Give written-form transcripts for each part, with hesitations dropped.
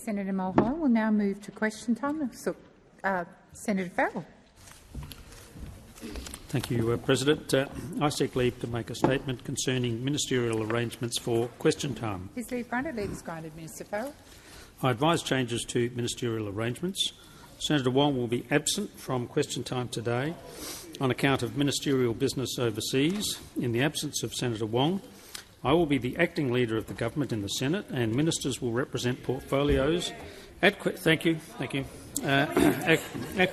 Senator Mulhern. We'll now move to question time. So, Senator Farrell. Thank you, President. I seek leave to make a statement concerning ministerial arrangements for question time. Is leave granted? Leave is granted, Minister Farrell. I advise changes to ministerial arrangements. Senator Wong will be absent from question time today on account of ministerial business overseas. In the absence of Senator Wong, I will be the acting leader of the government in the Senate, and ministers will represent portfolios at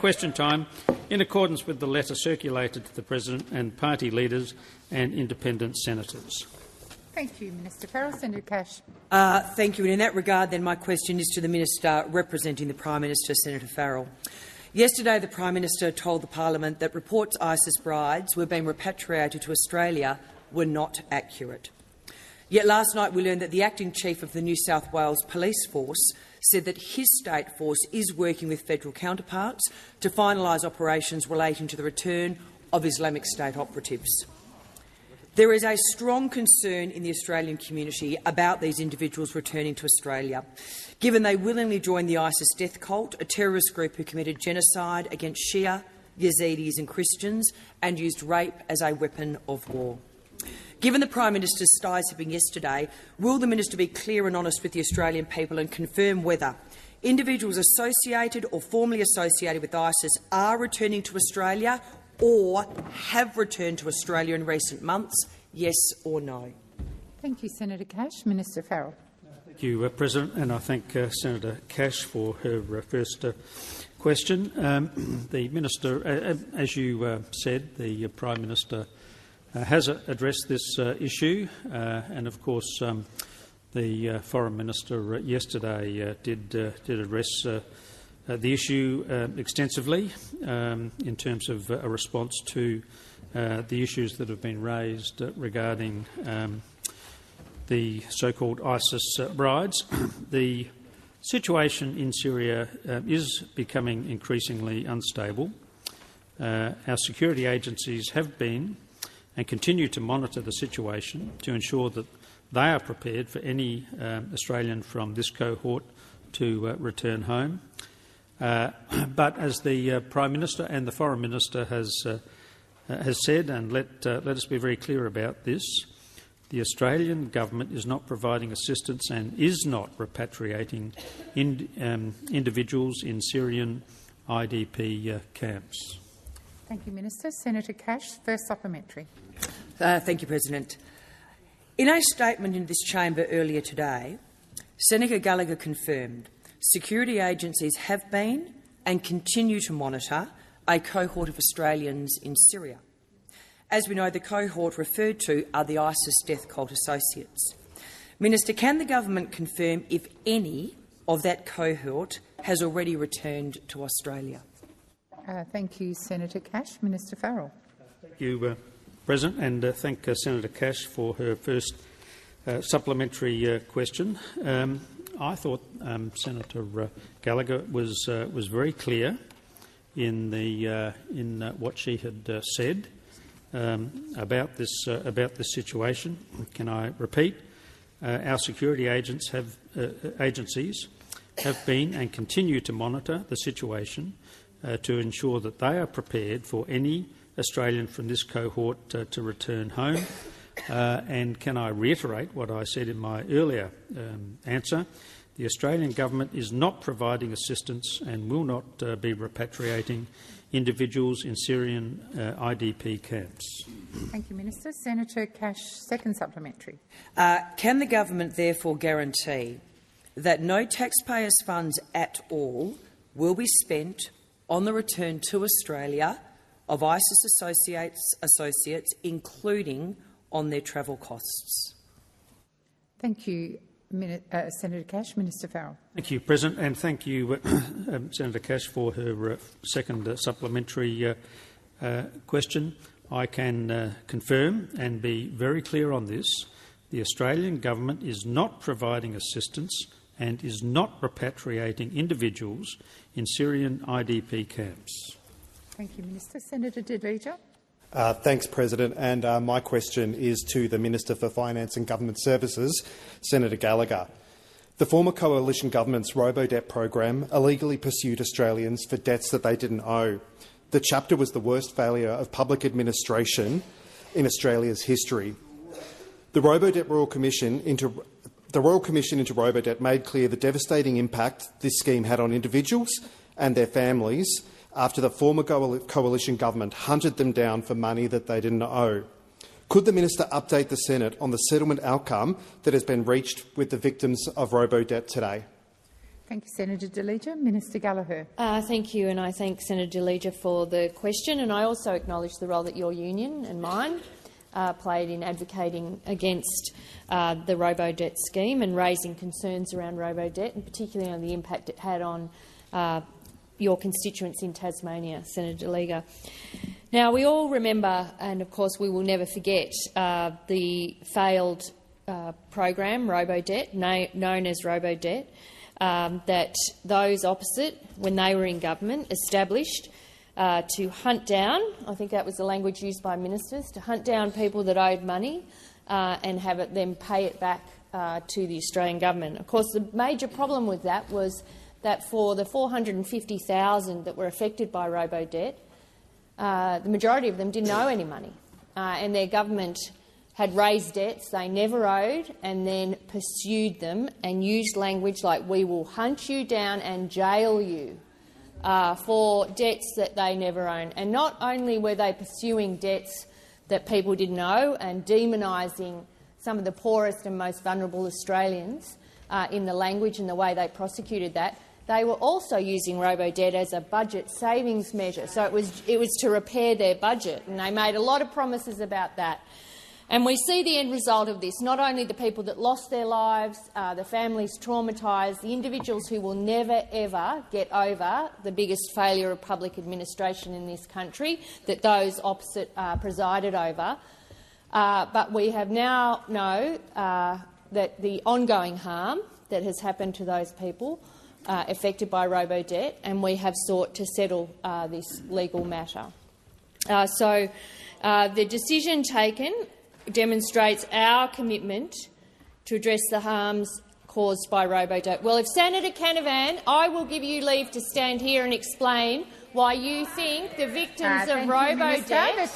question time in accordance with the letter circulated to the President and party leaders and independent senators. Thank you, Minister Farrell. Senator Cash. Thank you. And in that regard, then, my question is to the Minister representing the Prime Minister, Senator Farrell. Yesterday, the Prime Minister told the Parliament that reports ISIS brides were being repatriated to Australia were not accurate. Yet last night we learned that the acting chief of the New South Wales Police Force said that his state force is working with federal counterparts to finalise operations relating to the return of Islamic State operatives. There is a strong concern in the Australian community about these individuals returning to Australia, given they willingly joined the ISIS death cult, a terrorist group who committed genocide against Shia, Yazidis and Christians and used rape as a weapon of war. Given the Prime Minister's side-stepping yesterday, will the Minister be clear and honest with the Australian people and confirm whether individuals associated or formerly associated with ISIS are returning to Australia or have returned to Australia in recent months, yes or no? Thank you, Senator Cash. Minister Farrell. Thank you, President, and I thank Senator Cash for her first question. The Minister, as you said, the Prime Minister has addressed this issue, and of course the Foreign Minister yesterday did address the issue extensively in terms of a response to the issues that have been raised regarding the so-called ISIS brides. The situation in Syria is becoming increasingly unstable. Our security agencies have been and continue to monitor the situation to ensure that they are prepared for any Australian from this cohort to return home. But as the Prime Minister and the Foreign Minister has said, and let us be very clear about this, the Australian government is not providing assistance and is not repatriating individuals in Syrian IDP camps. Thank you, Minister. Senator Cash, first supplementary. Thank you, President. In a statement in this chamber earlier today, Senator Gallagher confirmed security agencies have been and continue to monitor a cohort of Australians in Syria. As we know, the cohort referred to are the ISIS death cult associates. Minister, can the government confirm if any of that cohort has already returned to Australia? Thank you, Senator Cash. Minister Farrell. Thank you, President, and thank Senator Cash for her first supplementary question. I thought Senator Gallagher was very clear in what she had said about this situation. Can I repeat? Our security agencies have been and continue to monitor the situation to ensure that they are prepared for any Australian from this cohort to return home. And can I reiterate what I said in my earlier answer? The Australian government is not providing assistance and will not be repatriating individuals in Syrian IDP camps. Thank you, Minister. Senator Cash, second supplementary. Can the government therefore guarantee that no taxpayers' funds at all will be spent on the return to Australia of ISIS associates, including on their travel costs? Thank you, Senator Cash. Minister Farrell. Thank you, President, and thank you, Senator Cash, for her second supplementary question. I can confirm and be very clear on this. The Australian government is not providing assistance and is not repatriating individuals in Syrian IDP camps. Thank you, Minister. Senator De Lucia. Thanks, President. And my question is to the Minister for Finance and Government Services, Senator Gallagher. The former coalition government's Robo-Debt program illegally pursued Australians for debts that they didn't owe. The chapter was the worst failure of public administration in Australia's history. The Royal Commission into Robo-Debt made clear the devastating impact this scheme had on individuals and their families after the former coalition government hunted them down for money that they didn't owe. Could the minister update the Senate on the settlement outcome that has been reached with the victims of Robo-Debt today? Thank you, Senator Delija. Minister Gallagher. Thank you, and I thank Senator Delija for the question, and I also acknowledge the role that your union and mine played in advocating against the Robo-Debt scheme and raising concerns around Robo-Debt, and particularly on the impact it had on your constituents in Tasmania, Senator Delija. Now, we all remember, and of course we will never forget, the failed program, Robo-Debt, known as Robo-Debt, that those opposite, when they were in government, established to hunt down, I think that was the language used by ministers, to hunt down people that owed money and have it then pay it back to the Australian government. Of course, the major problem with that was that for the 450,000 that were affected by Robo-Debt, the majority of them didn't owe any money, and their government had raised debts they never owed and then pursued them and used language like, "We will hunt you down and jail you," for debts that they never owned. And not only were they pursuing debts that people didn't owe and demonising some of the poorest and most vulnerable Australians in the language and the way they prosecuted that, they were also using Robo-Debt as a budget savings measure. So it was to repair their budget, and they made a lot of promises about that. And we see the end result of this, not only the people that lost their lives, the families traumatised, the individuals who will never, ever get over the biggest failure of public administration in this country that those opposite presided over. But we have now know that the ongoing harm that has happened to those people affected by Robo-Debt, and we have sought to settle this legal matter. So the decision taken demonstrates our commitment to address the harms caused by Robo-Debt. Well, if Senator Canavan, I will give you leave to stand here and explain why you think the victims of Robo-Debt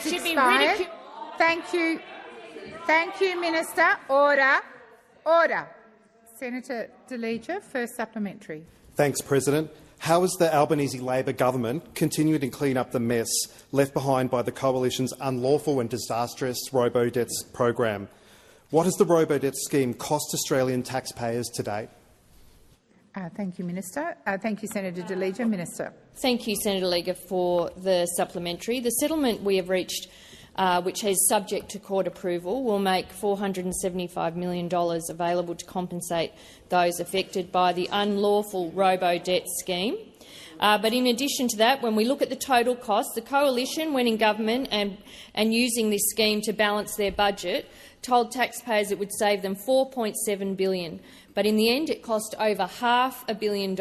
should be ridiculed. Thank you, Minister. Order. Order. Senator Delija, first supplementary. Thanks, President. How is the Albanese Labor government continuing to clean up the mess left behind by the Coalition's unlawful and disastrous Robo-Debt program? What has the Robo-Debt scheme cost Australian taxpayers to date? Thank you, Minister. Thank you, Senator Delija. Minister. Thank you, Senator Delija, for the supplementary. The settlement we have reached, which is subject to court approval, will make $475 million available to compensate those affected by the unlawful Robo-Debt scheme. But in addition to that, when we look at the total cost, the Coalition, when in government and using this scheme to balance their budget, told taxpayers it would save them $4.7 billion. But in the end, it cost over $500 million,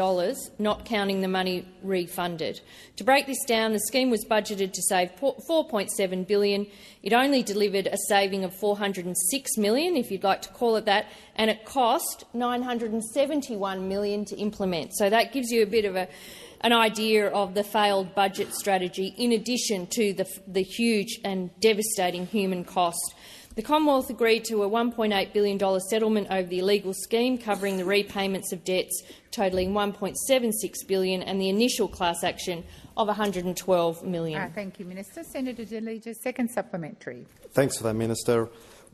not counting the money refunded. To break this down, the scheme was budgeted to save $4.7 billion. It only delivered a saving of $406 million, if you'd like to call it that, and it cost $971 million to implement. So that gives you a bit of an idea of the failed budget strategy, in addition to the huge and devastating human cost. The Commonwealth agreed to a $1.8 billion settlement over the illegal scheme, covering the repayments of debts totalling $1.76 billion and the initial class action of $112 million. Thank you, Minister. Senator Delija, second supplementary. Thanks for that, Minister.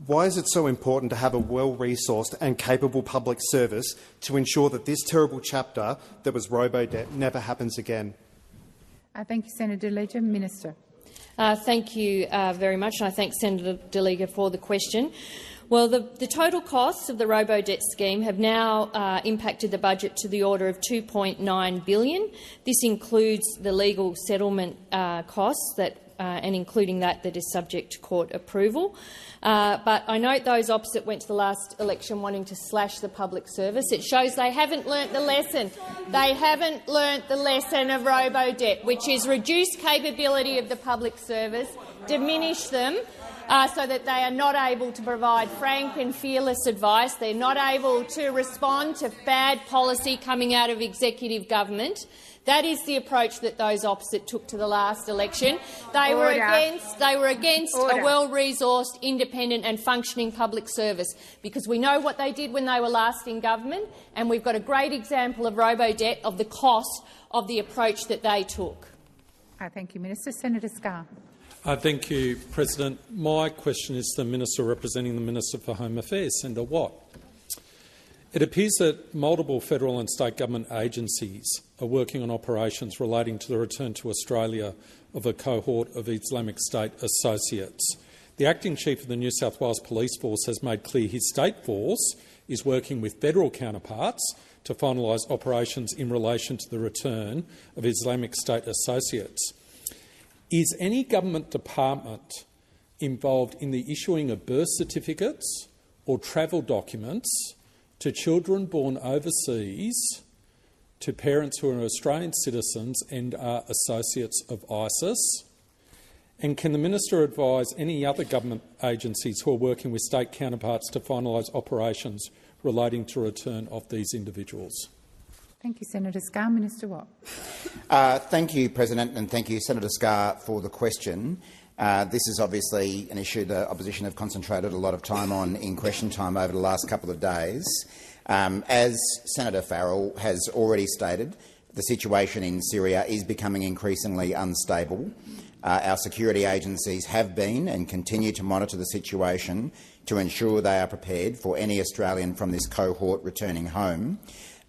Why is it so important to have a well-resourced and capable public service to ensure that this terrible chapter that was Robo-Debt never happens again? Thank you, Senator Delija. Minister. Thank you very much, and I thank Senator Delija for the question. Well, the total costs of the Robo-Debt scheme have now impacted the budget to the order of $2.9 billion. This includes the legal settlement costs and including that is subject to court approval. But I note those opposite went to the last election wanting to slash the public service. It shows they haven't learnt the lesson. They haven't learnt the lesson of Robo-Debt, which is reduce capability of the public service, diminish them, so that they are not able to provide frank and fearless advice. They're not able to respond to bad policy coming out of executive government. That is the approach that those opposite took to the last election. They were against a well-resourced, independent and functioning public service, because we know what they did when they were last in government, and we've got a great example of robo-debt of the cost of the approach that they took. Thank you, Minister. Senator Scarr. Thank you, President. My question is to the Minister representing the Minister for Home Affairs, Senator Watt. It appears that multiple federal and state government agencies are working on operations relating to the return to Australia of a cohort of Islamic State associates. The Acting Chief of the New South Wales Police Force has made clear his state force is working with federal counterparts to finalise operations in relation to the return of Islamic State associates. Is any government department involved in the issuing of birth certificates or travel documents to children born overseas to parents who are Australian citizens and are associates of ISIS? And can the Minister advise any other government agencies who are working with state counterparts to finalise operations relating to return of these individuals? Thank you, Senator Scarr. Minister Watt. Thank you, President, and thank you, Senator Scarr, for the question. This is obviously an issue the opposition have concentrated a lot of time on in question time over the last couple of days. As Senator Farrell has already stated, the situation in Syria is becoming increasingly unstable. Our security agencies have been and continue to monitor the situation to ensure they are prepared for any Australian from this cohort returning home.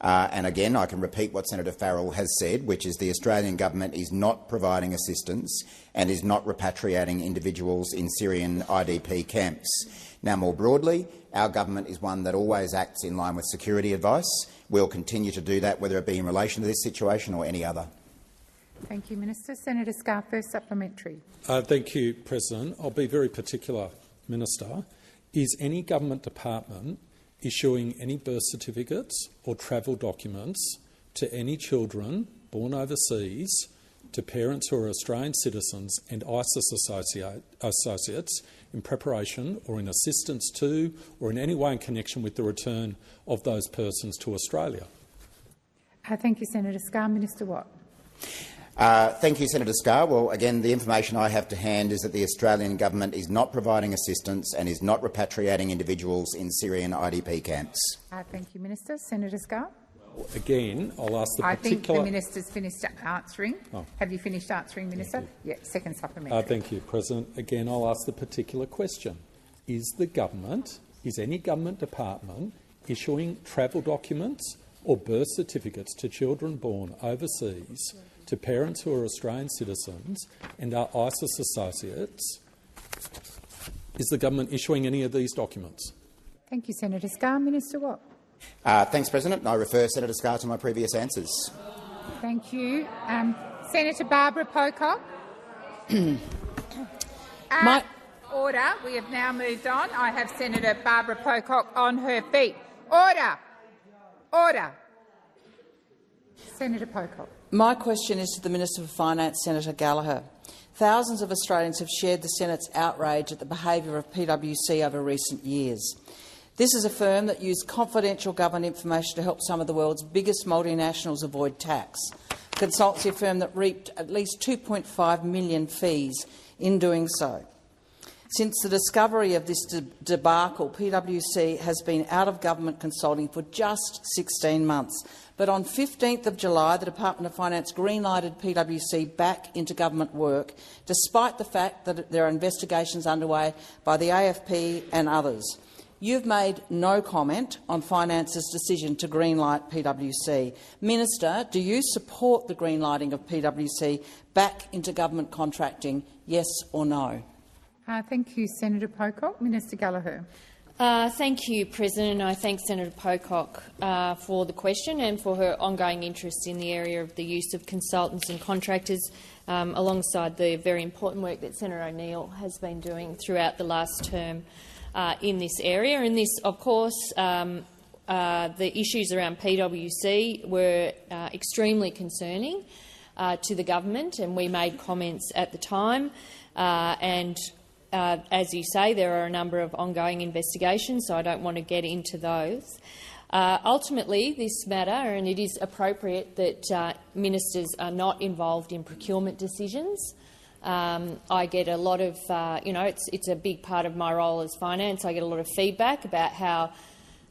And again, I can repeat what Senator Farrell has said, which is the Australian government is not providing assistance and is not repatriating individuals in Syrian IDP camps. Now, more broadly, our government is one that always acts in line with security advice. We'll continue to do that, whether it be in relation to this situation or any other. Thank you, Minister. Senator Scarr, first supplementary. Thank you, President. I'll be very particular, Minister. Is any government department issuing any birth certificates or travel documents to any children born overseas to parents who are Australian citizens and ISIS associates in preparation or in assistance to or in any way in connection with the return of those persons to Australia? Thank you, Senator Scarr. Minister Watt. Thank you, Senator Scarr. Well, again, the information I have to hand is that the Australian government is not providing assistance and is not repatriating individuals in Syrian IDP camps. Thank you, Minister. Senator Scarr. Well, again, I'll ask the particular— I think the Minister's finished answering. Oh. Have you finished answering, Minister? Yes, second supplementary. Thank you, President. Again, I'll ask the particular question. Is any government department issuing travel documents or birth certificates to children born overseas to parents who are Australian citizens and are ISIS associates? Is the government issuing any of these documents? Thank you, Senator Scarr. Minister Watt. Thanks, President. I refer Senator Scarr to my previous answers. Thank you. Senator Barbara Pocock. Order. We have now moved on. I have Senator Barbara Pocock on her feet. Order. Order. Senator Pocock. My question is to the Minister for Finance, Senator Gallagher. Thousands of Australians have shared the Senate's outrage at the behaviour of PwC over recent years. This is a firm that used confidential government information to help some of the world's biggest multinationals avoid tax, a consultancy firm that reaped at least $2.5 million fees in doing so. Since the discovery of this debacle, PwC has been out of government consulting for just 16 months. But on 15th of July, the Department of Finance greenlighted PwC back into government work, despite the fact that there are investigations underway by the AFP and others. You've made no comment on Finance's decision to greenlight PwC. Minister, do you support the greenlighting of PwC back into government contracting, yes or no? Thank you, Senator Pocock. Minister Gallagher. Thank you, President. I thank Senator Pocock for the question and for her ongoing interest in the area of the use of consultants and contractors, alongside the very important work that Senator O'Neill has been doing throughout the last term in this area. And this, of course, the issues around PwC were extremely concerning to the government, and we made comments at the time. And as you say, there are a number of ongoing investigations, so I don't want to get into those. Ultimately, this matter, and it is appropriate that ministers are not involved in procurement decisions. I get a lot of, it's a big part of my role as finance. I get a lot of feedback about how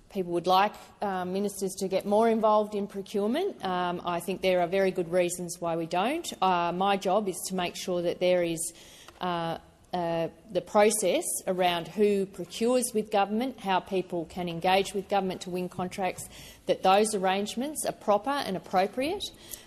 people would like ministers to get more involved in procurement. I think there are very good reasons why we don't. My job is to make sure that there is the process around who procures with government, how people can engage with government to win contracts, that those arrangements are proper and appropriate.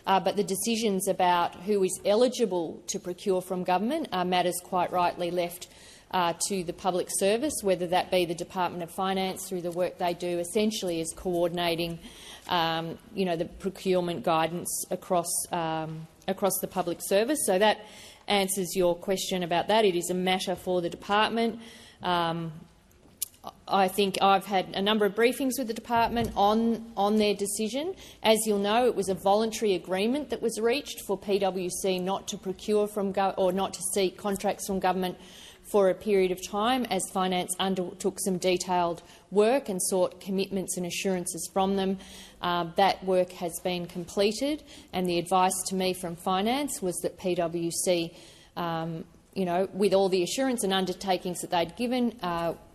But the decisions about who is eligible to procure from government are matters quite rightly left to the public service, whether that be the Department of Finance through the work they do essentially is coordinating the procurement guidance across the public service. So that answers your question about that. It is a matter for the department. I think I've had a number of briefings with the department on their decision. As you'll know, it was a voluntary agreement that was reached for PwC not to procure from or not to seek contracts from government for a period of time, as finance undertook some detailed work and sought commitments and assurances from them. That work has been completed, and the advice to me from finance was that PwC, with all the assurance and undertakings that they'd given,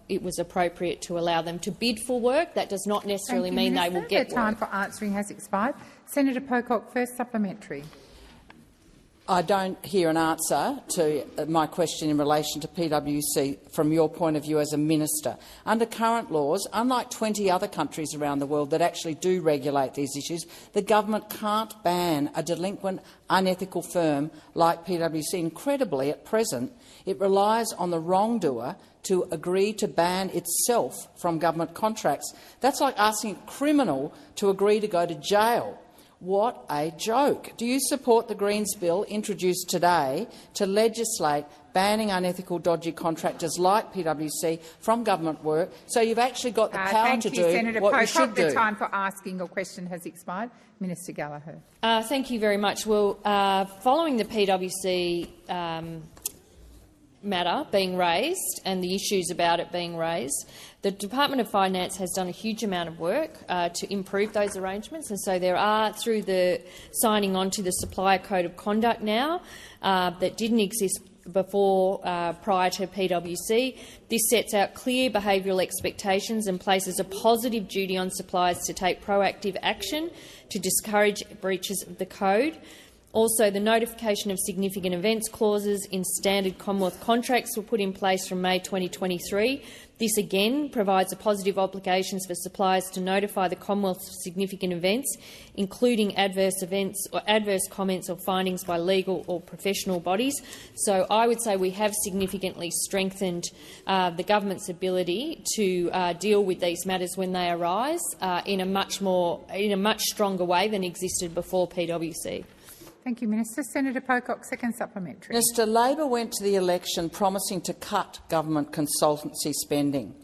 it was appropriate to allow them to bid for work. That does not necessarily mean they will get work. The time for answering has expired. Senator Pocock, first supplementary. I don't hear an answer to my question in relation to PwC from your point of view as a minister. Under current laws, unlike 20 other countries around the world that actually do regulate these issues, the government can't ban a delinquent, unethical firm like PwC. Incredibly, at present, it relies on the wrongdoer to agree to ban itself from government contracts. That's like asking a criminal to agree to go to jail. What a joke. Do you support the Greens bill introduced today to legislate banning unethical, dodgy contractors like PwC from government work, so you've actually got the power to do Senator what Pocock. you should do? The time for asking your question has expired. Minister Gallagher. Thank you very much. Well, following the PwC matter being raised and the issues about it being raised, the Department of Finance has done a huge amount of work to improve those arrangements, and so there are, through the signing on to the Supplier Code of Conduct now, that didn't exist before prior to PwC. This sets out clear behavioural expectations and places a positive duty on suppliers to take proactive action to discourage breaches of the code. Also, the notification of significant events clauses in standard Commonwealth contracts were put in place from May 2023. This again provides a positive obligations for suppliers to notify the Commonwealth of significant events, including adverse events or adverse comments or findings by legal or professional bodies. So I would say we have significantly strengthened the government's ability to deal with these matters when they arise in a much stronger way than existed before PwC. Thank you, Minister. Senator Pocock, second supplementary. Minister, Labor went to the election promising to cut government consultancy spending.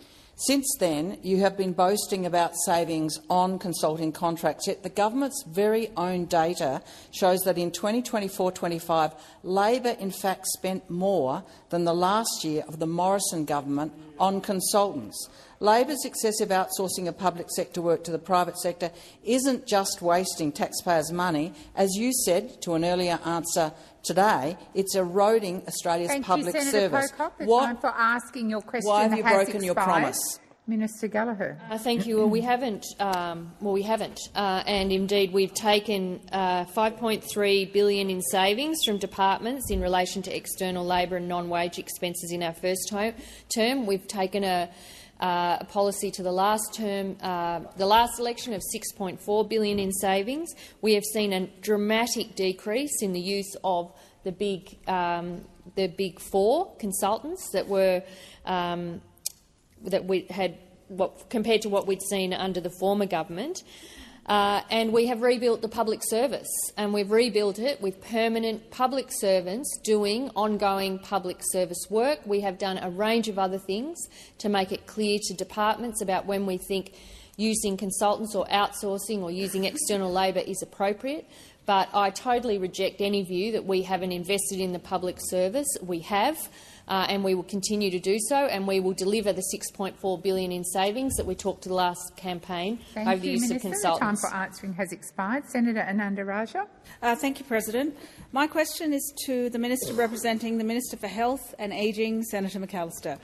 Since then, you have been boasting about savings on consulting contracts, yet the government's very own data shows that in 2024-25, Labor in fact spent more than the last year of the Morrison government on consultants. Labor's excessive outsourcing of public sector work to the private sector isn't just wasting taxpayers' money. As you said to an earlier answer today, it's eroding Australia's public service. Thank you, Senator Pocock. The time for asking your question Why have you broken expired. your promise? Minister Gallagher. Thank you. Well, we haven't. And indeed, we've taken $5.3 billion in savings from departments in relation to external labour and non-wage expenses in our first term. We've taken a policy to the last term, the last election, of $6.4 billion in savings. We have seen a dramatic decrease in the use of the big four consultants that were that we had compared to what we'd seen under the former government. And we have rebuilt the public service, and we've rebuilt it with permanent public servants doing ongoing public service work. We have done a range of other things to make it clear to departments about when we think using consultants or outsourcing or using external labour is appropriate. But I totally reject any view that we haven't invested in the public service. We have. and we will continue to do so, and we will deliver the $6.4 billion in savings that we talked to the last campaign over the use of consultants. The time for answering has expired. Senator Ananda Raja. Thank you, President. My question is to the Minister representing the Minister for Health and Ageing, Senator McAllister.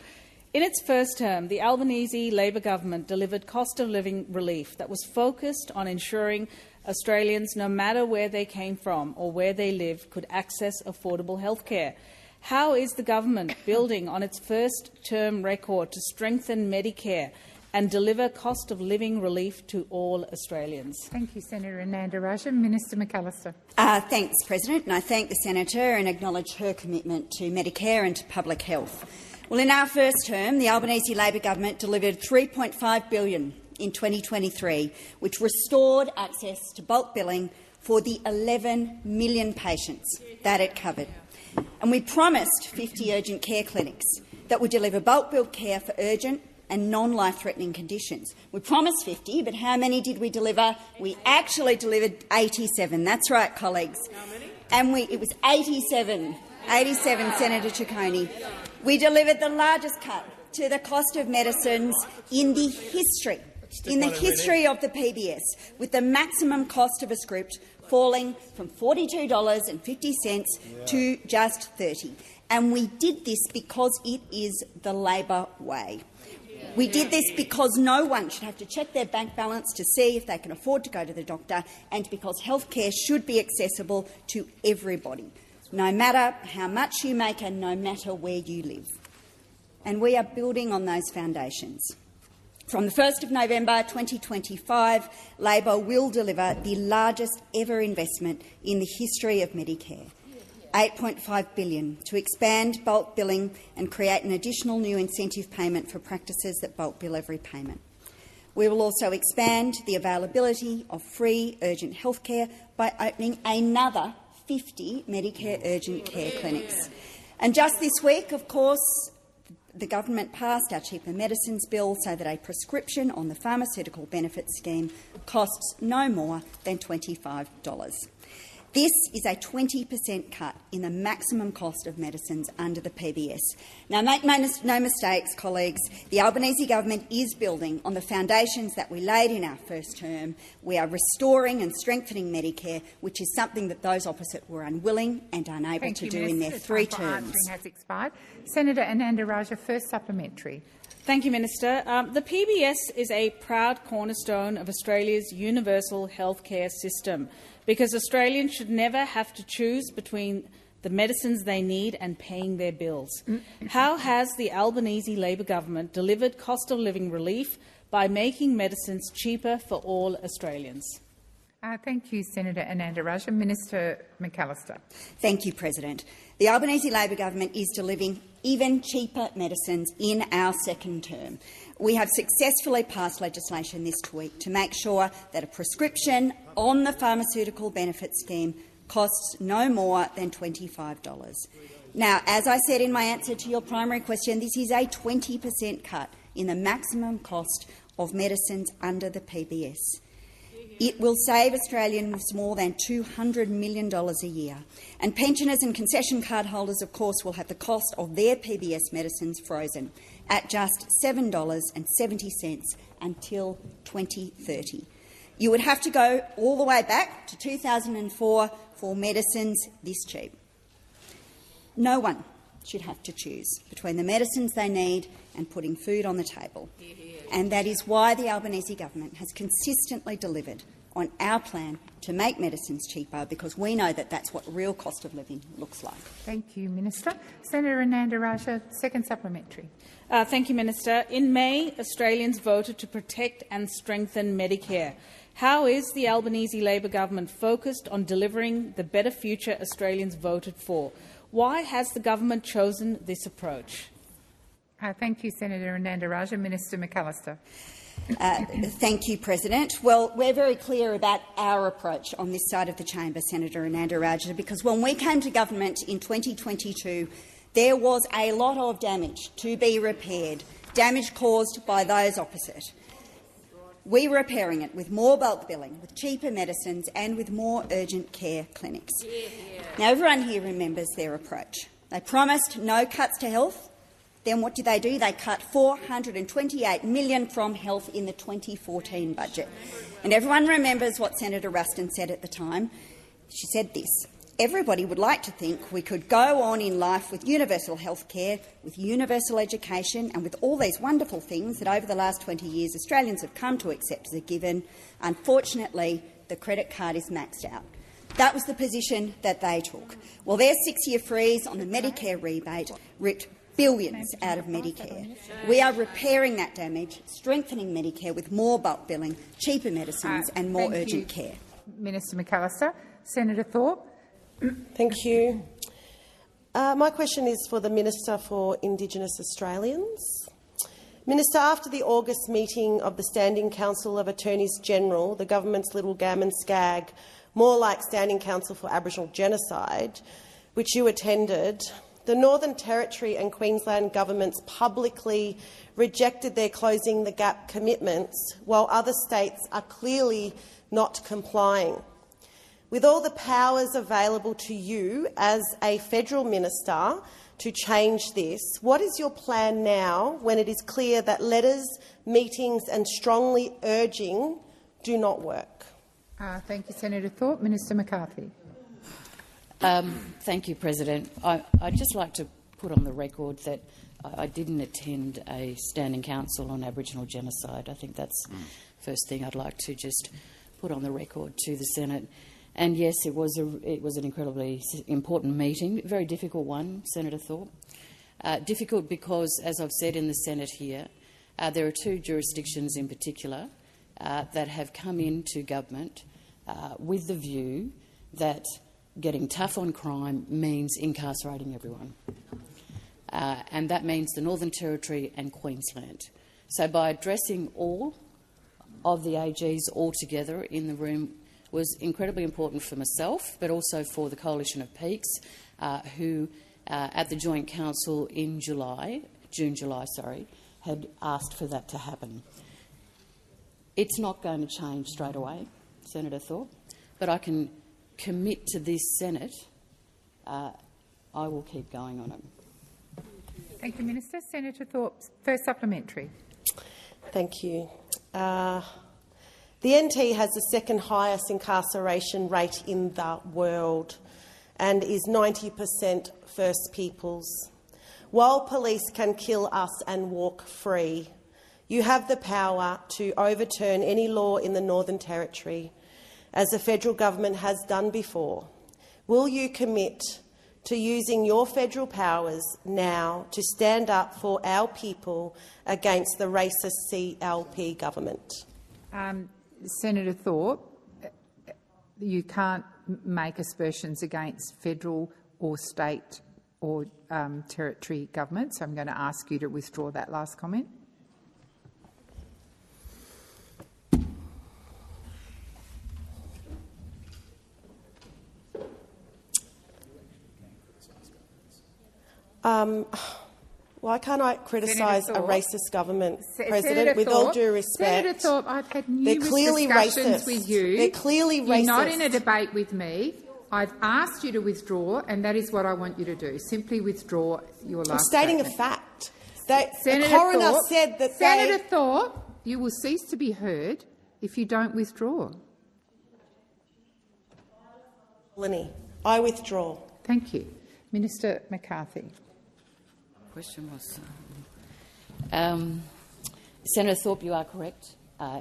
In its first term, the Albanese Labor government delivered cost-of-living relief that was focused on ensuring Australians, no matter where they came from or where they live, could access affordable health care. How is the government building on its first-term record to strengthen Medicare and deliver cost-of-living relief to all Australians? Thank you, Senator Ananda Raja. Minister McAllister. Thanks, President, and I thank the Senator and acknowledge her commitment to Medicare and to public health. Well, in our first term, the Albanese Labor government delivered $3.5 billion in 2023, which restored access to bulk billing for the 11 million patients that it covered. And we promised 50 urgent care clinics that would deliver bulk billed care for urgent and non-life-threatening conditions. We promised 50, but how many did we deliver? We actually delivered 87. That's right, colleagues. How many? And it was 87. 87, Senator Ciccone. We delivered the largest cut to the cost of medicines in the history of the PBS, with the maximum cost of a script falling from $42.50 to just $30. And we did this because it is the Labor way. We did this because no one should have to check their bank balance to see if they can afford to go to the doctor, and because healthcare should be accessible to everybody, no matter how much you make and no matter where you live. And we are building on those foundations. From the 1st of November 2025, Labor will deliver the largest ever investment in the history of Medicare, $8.5 billion, to expand bulk billing and create an additional new incentive payment for practices that bulk bill every payment. We will also expand the availability of free urgent health care by opening another 50 Medicare urgent care clinics. And just this week, of course, the government passed our cheaper medicines bill so that a prescription on the pharmaceutical benefits scheme costs no more than $25. This is a 20% cut in the maximum cost of medicines under the PBS. Now, make no mistakes, colleagues, the Albanese government is building on the foundations that we laid in our first term. We are restoring and strengthening Medicare, which is something that those opposite were unwilling and unable to do in their 3 terms. Has expired. Senator Ananda Raja, first supplementary. Thank you, Minister. The PBS is a proud cornerstone of Australia's universal healthcare system, because Australians should never have to choose between the medicines they need and paying their bills. How has the Albanese Labor government delivered cost-of-living relief by making medicines cheaper for all Australians? Thank you, Senator Ananda Raja. Minister McAllister. Thank you, President. The Albanese Labor government is delivering even cheaper medicines in our second term. We have successfully passed legislation this week to make sure that a prescription on the pharmaceutical benefit scheme costs no more than $25. Now, as I said in my answer to your primary question, this is a 20% cut in the maximum cost of medicines under the PBS. It will save Australians more than $200 million a year. And pensioners and concession card holders, of course, will have the cost of their PBS medicines frozen at just $7.70 until 2030. You would have to go all the way back to 2004 for medicines this cheap. No one should have to choose between the medicines they need and putting food on the table. And that is why the Albanese government has consistently delivered on our plan to make medicines cheaper, because we know that that's what real cost of living looks like. Thank you, Minister. Senator Ananda Raja, second supplementary. Thank you, Minister. In May, Australians voted to protect and strengthen Medicare. How is the Albanese Labor government focused on delivering the better future Australians voted for? Why has the government chosen this approach? Thank you, Senator Ananda Raja. Minister McAllister. Thank you, President. Well, we're very clear about our approach on this side of the chamber, Senator Ananda Raja, because when we came to government in 2022, there was a lot of damage to be repaired, damage caused by those opposite. We're repairing it with more bulk billing, with cheaper medicines and with more urgent care clinics. Now, everyone here remembers their approach. They promised no cuts to health. Then what did? They cut $428 million from health in the 2014 budget. And everyone remembers what Senator Ruston said at the time. She said this: everybody would like to think we could go on in life with universal health care, with universal education and with all these wonderful things that over the last 20 years Australians have come to accept as a given. Unfortunately, the credit card is maxed out. That was the position that they took. Well, their 6-year freeze on the Medicare rebate ripped billions out of Medicare. We are repairing that damage, strengthening Medicare with more bulk billing, cheaper medicines and more urgent care. Minister McAllister. Senator Thorpe. Thank you. My question is for the Minister for Indigenous Australians. Minister, after the August meeting of the Standing Council of Attorneys General, the government's little gammon skag, more like Standing Council for Aboriginal Genocide, which you attended, the Northern Territory and Queensland governments publicly rejected their Closing the Gap commitments, while other states are clearly not complying. With all the powers available to you as a federal minister to change this, what is your plan now when it is clear that letters, meetings and strongly urging do not work? Thank you, Senator Thorpe. Minister McCarthy. Thank you, President. I'd just like to put on the record that I didn't attend a Standing Council on Aboriginal Genocide. I think that's the first thing I'd like to just put on the record to the Senate. And yes, it was an incredibly important meeting, very difficult one, Senator Thorpe. Difficult because, as I've said in the Senate here, there are two jurisdictions in particular that have come into government with the view that getting tough on crime means incarcerating everyone. And that means the Northern Territory and Queensland. So by addressing all of the AGs all together in the room was incredibly important for myself, but also for the Coalition of Peaks, who at the Joint Council in June, July, had asked for that to happen. It's not going to change straight away, Senator Thorpe, but I can commit to this Senate I will keep going on it. Thank you, Minister. Senator Thorpe, first supplementary. Thank you. The NT has the second highest incarceration rate in the world and is 90% First Peoples. While police can kill us and walk free, you have the power to overturn any law in the Northern Territory, as the federal government has done before. Will you commit to using your federal powers now to stand up for our people against the racist CLP government? Senator Thorpe, you can't make aspersions against federal or state or territory government, so I'm going to ask you to withdraw that last comment. Why can't I criticise a racist government, President, Senator with Thorpe, all due respect? Senator Thorpe, I've had numerous They're clearly discussions racist. with you. They're clearly racist. You're not in a debate with me. I've asked you to withdraw, and that is what I want you to do. Simply withdraw your last statement. I'm stating a fact. The coroner said that Senator Thorpe, you will cease to be heard if you don't withdraw. Lenny, I withdraw. Thank you. Minister McCarthy. Question was, Senator Thorpe, you are correct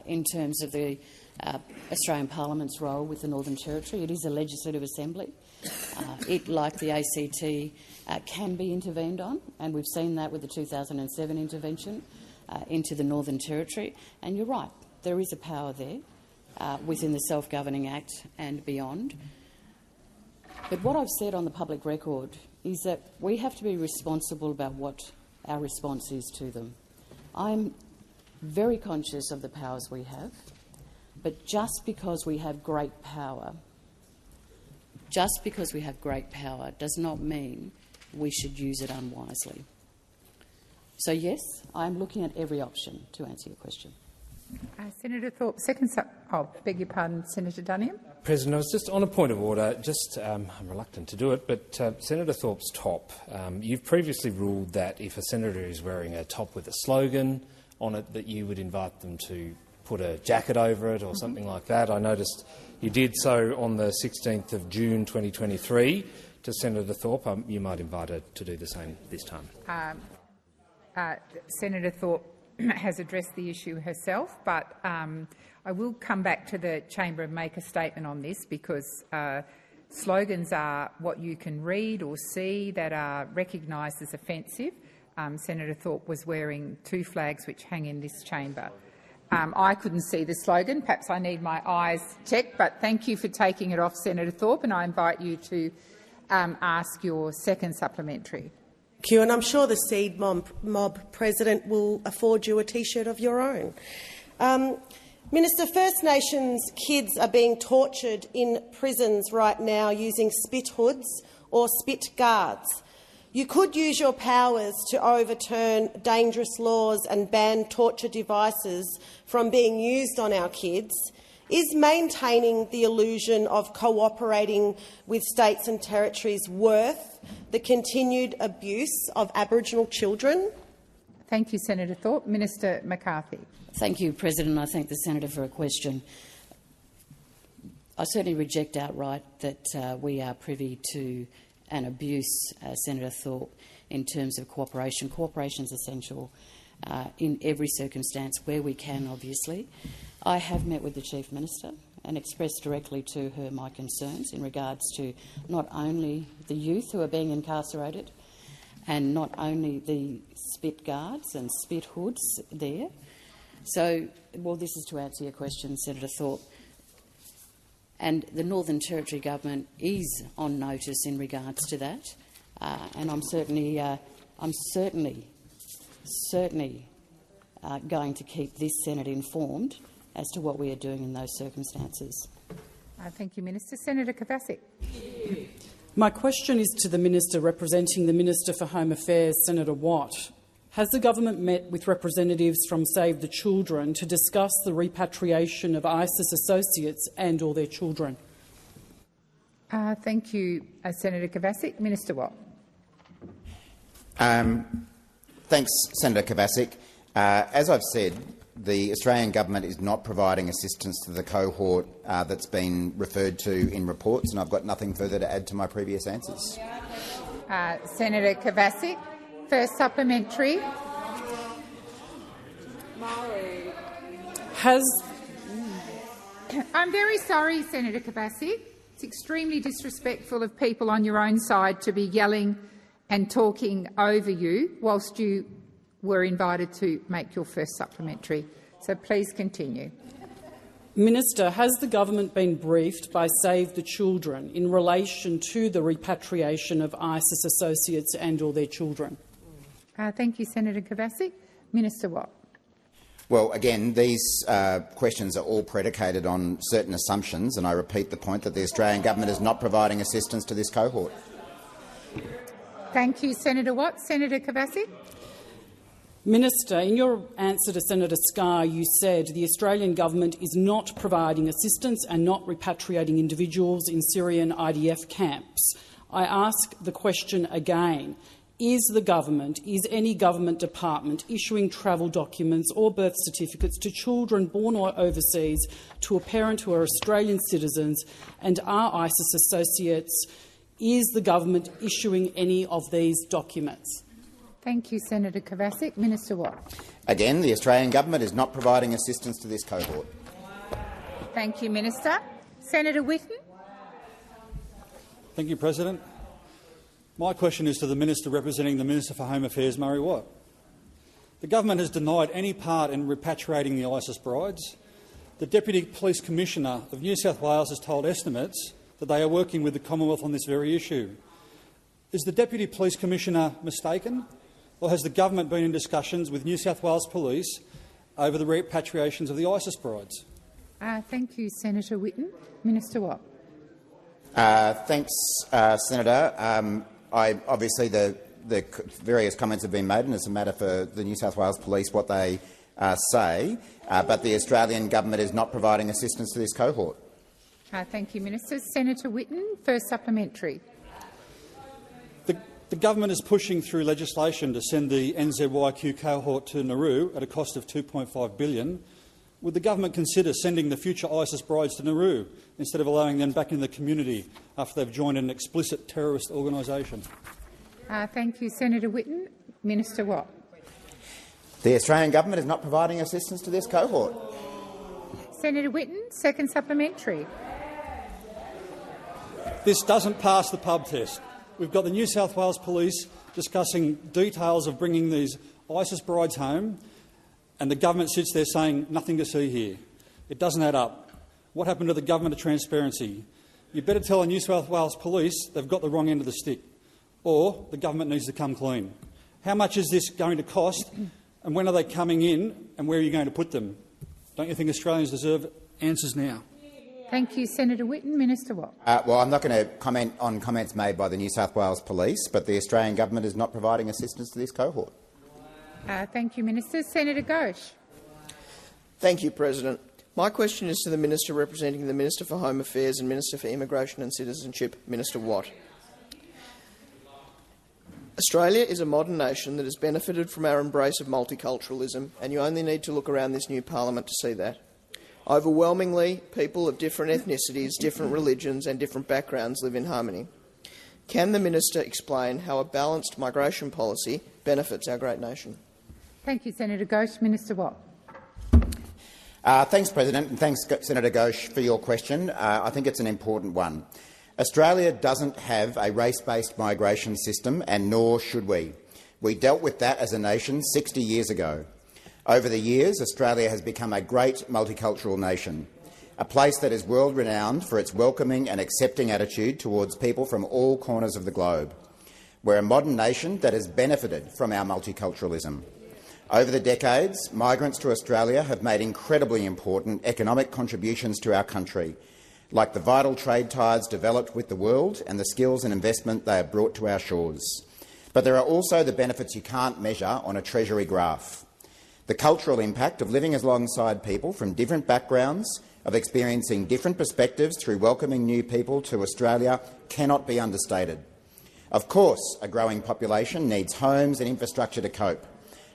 in terms of the Australian Parliament's role with the Northern Territory. It is a legislative assembly. It, like the ACT, can be intervened on, and we've seen that with the 2007 intervention into the Northern Territory. And you're right, there is a power there within the Self-Governing Act and beyond. But what I've said on the public record is that we have to be responsible about what our response is to them. I'm very conscious of the powers we have, but just because we have great power does not mean we should use it unwisely. So yes, I'm looking at every option to answer your question. Senator Thorpe, beg your pardon, Senator Duniam. President, I was just on a point of order. I'm reluctant to do it, but Senator Thorpe's top. You've previously ruled that if a senator is wearing a top with a slogan on it, that you would invite them to put a jacket over it or something like that. I noticed you did so on the 16th of June 2023 to Senator Thorpe. You might invite her to do the same this time. Senator Thorpe has addressed the issue herself, but I will come back to the chamber and make a statement on this, because slogans are what you can read or see that are recognised as offensive. Senator Thorpe was wearing two flags which hang in this chamber. I couldn't see the slogan. Perhaps I need my eyes checked, but thank you for taking it off, Senator Thorpe, and I invite you to ask your second supplementary. Thank you, and I'm sure the Seed Mob President will afford you a T-shirt of your own. Minister, First Nations kids are being tortured in prisons right now using spit hoods or spit guards. You could use your powers to overturn dangerous laws and ban torture devices from being used on our kids. Is maintaining the illusion of cooperating with states and territories worth the continued abuse of Aboriginal children? Thank you, Senator Thorpe. Minister McCarthy. Thank you, President. I thank the senator for a question. I certainly reject outright that we are privy to an abuse, Senator Thorpe, in terms of cooperation. Cooperation is essential in every circumstance where we can, obviously. I have met with the Chief Minister and expressed directly to her my concerns in regards to not only the youth who are being incarcerated and not only the spit guards and spit hoods there. So, well, this is to answer your question, Senator Thorpe. And the Northern Territory Government is on notice in regards to that, and I'm certainly going to keep this Senate informed as to what we are doing in those circumstances. Thank you, Minister. Senator Kovacic. My question is to the Minister representing the Minister for Home Affairs, Senator Watt. Has the government met with representatives from Save the Children to discuss the repatriation of ISIS associates and or their children? Thank you, Senator Kovacic. Minister Watt. Thanks, Senator Kovacic. As I've said, the Australian government is not providing assistance to the cohort that's been referred to in reports, and I've got nothing further to add to my previous answers. Senator Kovacic. First supplementary. I'm very sorry, Senator Kovacic. It's extremely disrespectful of people on your own side to be yelling and talking over you whilst you were invited to make your first supplementary. So please continue. Minister, has the government been briefed by Save the Children in relation to the repatriation of ISIS associates and or their children? Thank you, Senator Kovacic. Minister Watt. Well, again, these questions are all predicated on certain assumptions, and I repeat the point that the Australian government is not providing assistance to this cohort. Thank you, Senator Watt. Senator Kovacic. Minister, in your answer to Senator Scarr, you said the Australian government is not providing assistance and not repatriating individuals in Syrian IDF camps. I ask the question again. Is any government department issuing travel documents or birth certificates to children born or overseas to a parent who are Australian citizens and are ISIS associates? Is the government issuing any of these documents? Thank you, Senator Kovacic. Minister Watt. Again, the Australian government is not providing assistance to this cohort. Thank you, Minister. Senator Whitten. Thank you, President. My question is to the Minister representing the Minister for Home Affairs, Murray Watt. The government has denied any part in repatriating the ISIS brides. The Deputy Police Commissioner of New South Wales has told estimates that they are working with the Commonwealth on this very issue. Is the Deputy Police Commissioner mistaken, or has the government been in discussions with New South Wales Police over the repatriations of the ISIS brides? Thank you, Senator Whitten. Minister Watt. Thanks, Senator. Obviously, the various comments have been made, and it's a matter for the New South Wales Police what they say, but the Australian government is not providing assistance to this cohort. Thank you, Minister. Senator Whitten, first supplementary. The government is pushing through legislation to send the NZYQ cohort to Nauru at a cost of $2.5 billion. Would the government consider sending the future ISIS brides to Nauru instead of allowing them back in the community after they've joined an explicit terrorist organisation? Thank you, Senator Whitten. Minister Watt. The Australian government is not providing assistance to this cohort. Senator Whitten, second supplementary. This doesn't pass the pub test. We've got the New South Wales Police discussing details of bringing these ISIS brides home, and the government sits there saying nothing to see here. It doesn't add up. What happened to the government of transparency? You better tell the New South Wales Police they've got the wrong end of the stick, or the government needs to come clean. How much is this going to cost, and when are they coming in, and where are you going to put them? Don't you think Australians deserve answers now? Thank you, Senator Whitten. Minister Watt. Well, I'm not going to comment on comments made by the New South Wales Police, but the Australian government is not providing assistance to this cohort. Thank you, Minister. Senator Ghosh. Thank you, President. My question is to the Minister representing the Minister for Home Affairs and Minister for Immigration and Citizenship, Minister Watt. Australia is a modern nation that has benefited from our embrace of multiculturalism, and you only need to look around this new parliament to see that. Overwhelmingly, people of different ethnicities, different religions and different backgrounds live in harmony. Can the Minister explain how a balanced migration policy benefits our great nation? Thank you, Senator Ghosh. Minister Watt. Thanks, President, and thanks, Senator Ghosh, for your question. I think it's an important one. Australia doesn't have a race-based migration system, and nor should we. We dealt with that as a nation 60 years ago. Over the years, Australia has become a great multicultural nation, a place that is world-renowned for its welcoming and accepting attitude towards people from all corners of the globe. We're a modern nation that has benefited from our multiculturalism. Over the decades, migrants to Australia have made incredibly important economic contributions to our country, like the vital trade ties developed with the world and the skills and investment they have brought to our shores. But there are also the benefits you can't measure on a Treasury graph. The cultural impact of living alongside people from different backgrounds, of experiencing different perspectives through welcoming new people to Australia cannot be understated. Of course, a growing population needs homes and infrastructure to cope,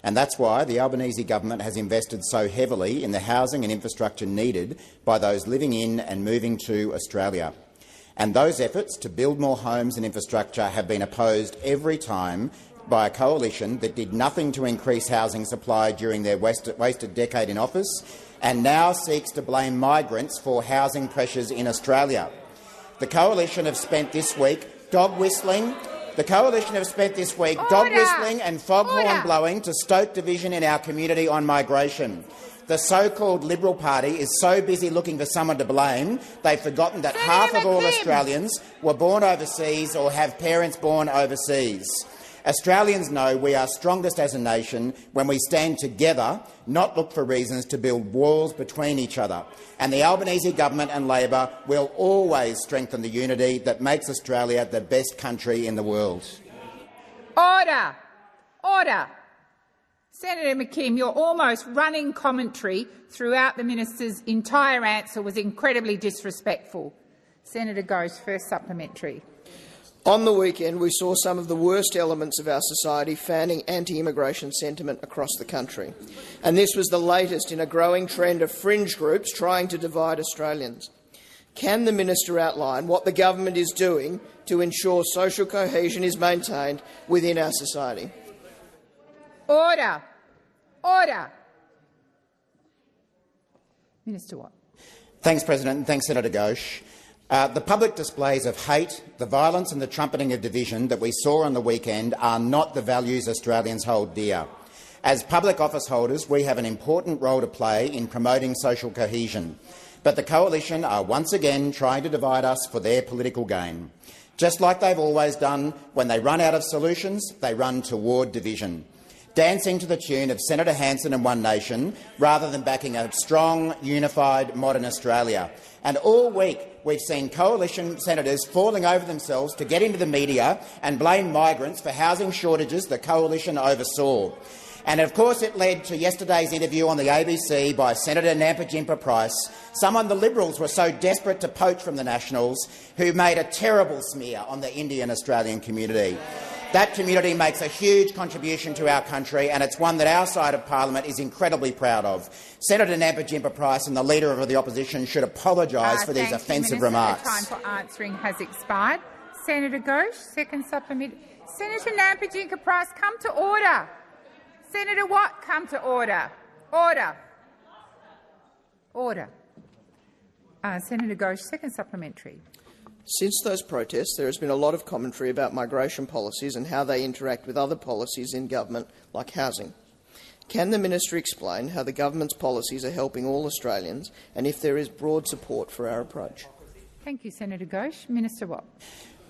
and that's why the Albanese government has invested so heavily in the housing and infrastructure needed by those living in and moving to Australia. And those efforts to build more homes and infrastructure have been opposed every time by a coalition that did nothing to increase housing supply during their wasted decade in office and now seeks to blame migrants for housing pressures in Australia. The coalition have spent this week dog whistling and foghorn blowing to stoke division in our community on migration. The so-called Liberal Party is so busy looking for someone to blame, they've forgotten that half of all Australians were born overseas or have parents born overseas. Australians know we are strongest as a nation when we stand together, not look for reasons to build walls between each other. And the Albanese government and Labor will always strengthen the unity that makes Australia the best country in the world. Order! Order! Senator McKim, your almost running commentary throughout the minister's entire answer was incredibly disrespectful. Senator Ghosh, first supplementary. On the weekend, we saw some of the worst elements of our society fanning anti-immigration sentiment across the country. And this was the latest in a growing trend of fringe groups trying to divide Australians. Can the minister outline what the government is doing to ensure social cohesion is maintained within our society? Order! Order! Minister Watt. Thanks, President, and thanks, Senator Ghosh. The public displays of hate, the violence and the trumpeting of division that we saw on the weekend are not the values Australians hold dear. As public office holders, we have an important role to play in promoting social cohesion. But the Coalition are once again trying to divide us for their political gain. Just like they've always done, when they run out of solutions, they run toward division, dancing to the tune of Senator Hanson and One Nation, rather than backing a strong, unified, modern Australia. And all week we've seen coalition senators falling over themselves to get into the media and blame migrants for housing shortages the coalition oversaw. And of course it led to yesterday's interview on the ABC by Senator Nampa Price, someone the Liberals were so desperate to poach from the Nationals, who made a terrible smear on the Indian Australian community. That community makes a huge contribution to our country, and it's one that our side of parliament is incredibly proud of. Senator Nampa Price and the Leader of the Opposition should apologise for these offensive remarks. The time for answering has expired. Senator Ghosh, second supplement. Senator Nampa Price, come to order. Senator Watt, come to order. Order. Order. Senator Ghosh, second supplementary. Since those protests, there has been a lot of commentary about migration policies and how they interact with other policies in government, like housing. Can the minister explain how the government's policies are helping all Australians and if there is broad support for our approach? Thank you, Senator Ghosh. Minister Watt.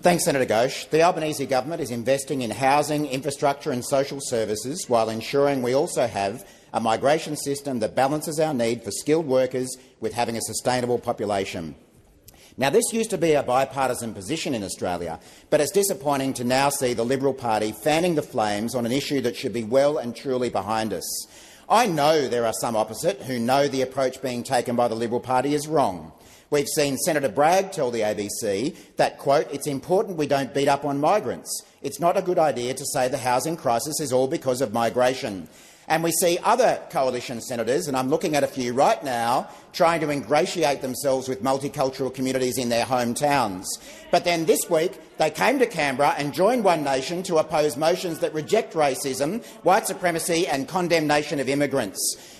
Thanks, Senator Ghosh. The Albanese government is investing in housing, infrastructure and social services while ensuring we also have a migration system that balances our need for skilled workers with having a sustainable population. Now, this used to be a bipartisan position in Australia, but it's disappointing to now see the Liberal Party fanning the flames on an issue that should be well and truly behind us. I know there are some opposite who know the approach being taken by the Liberal Party is wrong. We've seen Senator Bragg tell the ABC that, quote, "It's important we don't beat up on migrants. It's not a good idea to say the housing crisis is all because of migration." And we see other coalition senators, and I'm looking at a few right now, trying to ingratiate themselves with multicultural communities in their hometowns. But then this week they came to Canberra and joined One Nation to oppose motions that reject racism, white supremacy and condemnation of immigrants.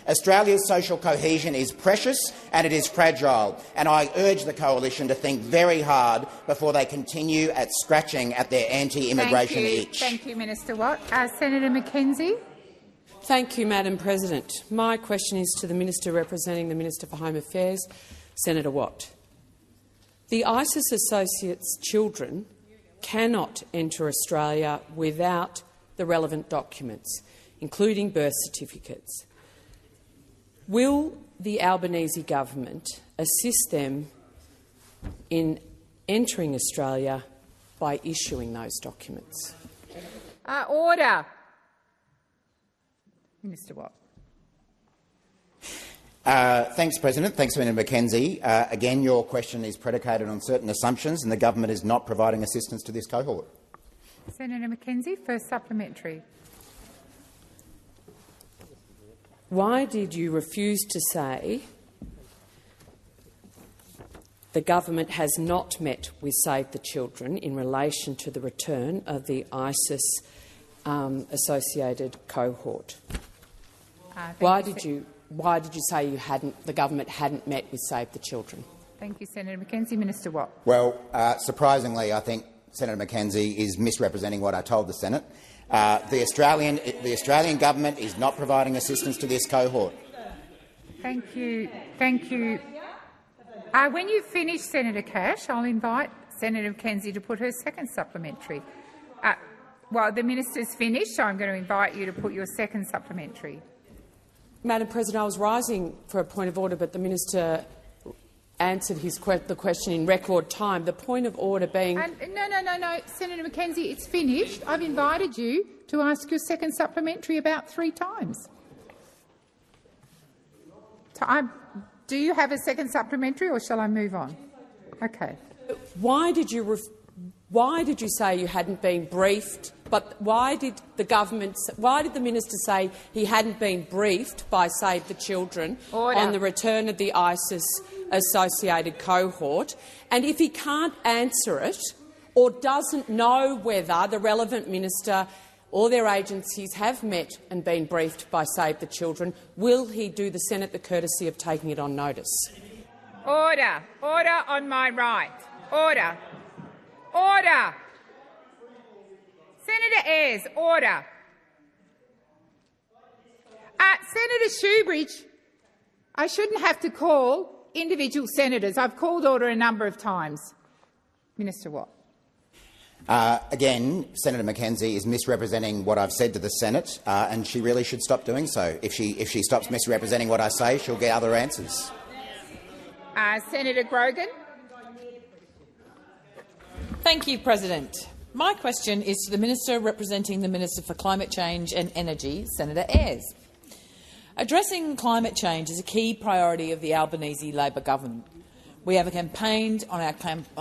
Australia's social cohesion is precious and it is fragile, and I urge the coalition to think very hard before they continue at scratching at their anti-immigration itch. Thank you, Minister Watt. Senator McKenzie. Thank you, Madam President. My question is to the Minister representing the Minister for Home Affairs, Senator Watt. The ISIS associates' children cannot enter Australia without the relevant documents, including birth certificates. Will the Albanese government assist them in entering Australia by issuing those documents? Order. Minister Watt. Thanks, President. Thanks, Senator McKenzie. Again, your question is predicated on certain assumptions, and the government is not providing assistance to this cohort. Senator McKenzie, first supplementary. Why did you refuse to say the government has not met with Save the Children in relation to the return of the ISIS-associated cohort? Why did you say the government hadn't met with Save the Children? Thank you, Senator McKenzie. Minister Watt. Well, surprisingly, I think Senator McKenzie is misrepresenting what I told the Senate. The Australian government is not providing assistance to this cohort. Thank you. Thank you. When you finish, Senator Cash, I'll invite Senator McKenzie to put her second supplementary. Well, the minister's finished, so I'm going to invite you to put your second supplementary. Madam President, I was rising for a point of order, but the minister answered the question in record time. The point of order being— No, Senator McKenzie, it's finished. I've invited you to ask your second supplementary about 3 times. Do you have a second supplementary, or shall I move on? Okay. Why did you say you hadn't been briefed? But why did the minister say he hadn't been briefed by Save the Children on the return of the ISIS-associated cohort? And if he can't answer it or doesn't know whether the relevant minister or their agencies have met and been briefed by Save the Children, will he do the Senate the courtesy of taking it on notice? Order. Order on my right. Order. Order. Senator Ayres, order. Senator Shoebridge, I shouldn't have to call individual senators. I've called order a number of times. Minister Watt. Again, Senator McKenzie is misrepresenting what I've said to the Senate, and she really should stop doing so. If she stops misrepresenting what I say, she'll get other answers. Senator Grogan. Thank you, President. My question is to the Minister representing the Minister for Climate Change and Energy, Senator Ayres. Addressing climate change is a key priority of the Albanese Labor government. We have campaigned on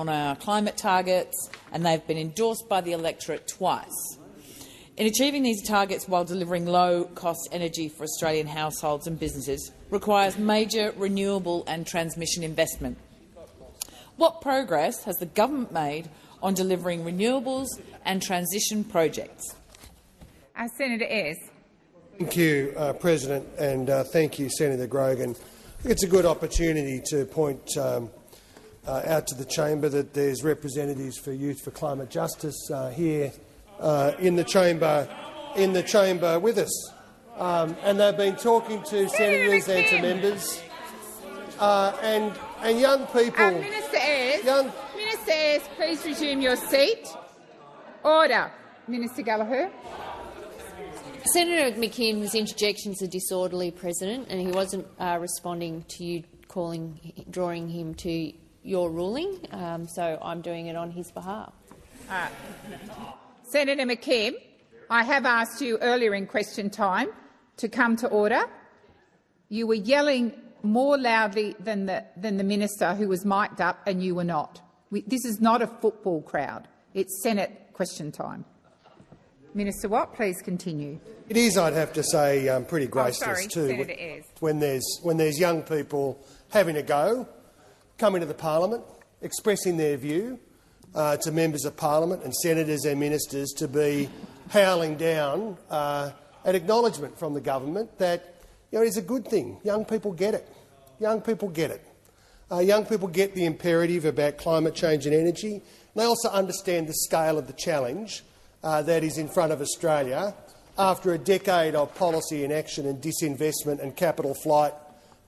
our climate targets, and they've been endorsed by the electorate twice. In achieving these targets while delivering low-cost energy for Australian households and businesses requires major renewable and transmission investment. What progress has the government made on delivering renewables and transition projects? Senator Ayres. Thank you, President, and thank you, Senator Grogan. I think it's a good opportunity to point out to the chamber that there's representatives for Youth for Climate Justice here in the chamber with us, and they've been talking to senators and to members and young people. Minister Ayres, please resume your seat. Order. Minister Gallagher. Senator McKim's interjections are disorderly, President, and he wasn't responding to you drawing him to your ruling, so I'm doing it on his behalf. Senator McKim, I have asked you earlier in question time to come to order. You were yelling more loudly than the minister, who was mic'd up, and you were not. This is not a football crowd. It's Senate question time. Minister Watt, please continue. It is, I'd have to say, pretty graceless too, when there's young people having a go, coming to the parliament, expressing their view to members of parliament and senators and ministers, to be howling down an acknowledgement from the government that it's a good thing. Young people get it. Young people get it. Young people get the imperative about climate change and energy. They also understand the scale of the challenge that is in front of Australia after a decade of policy inaction and disinvestment and capital flight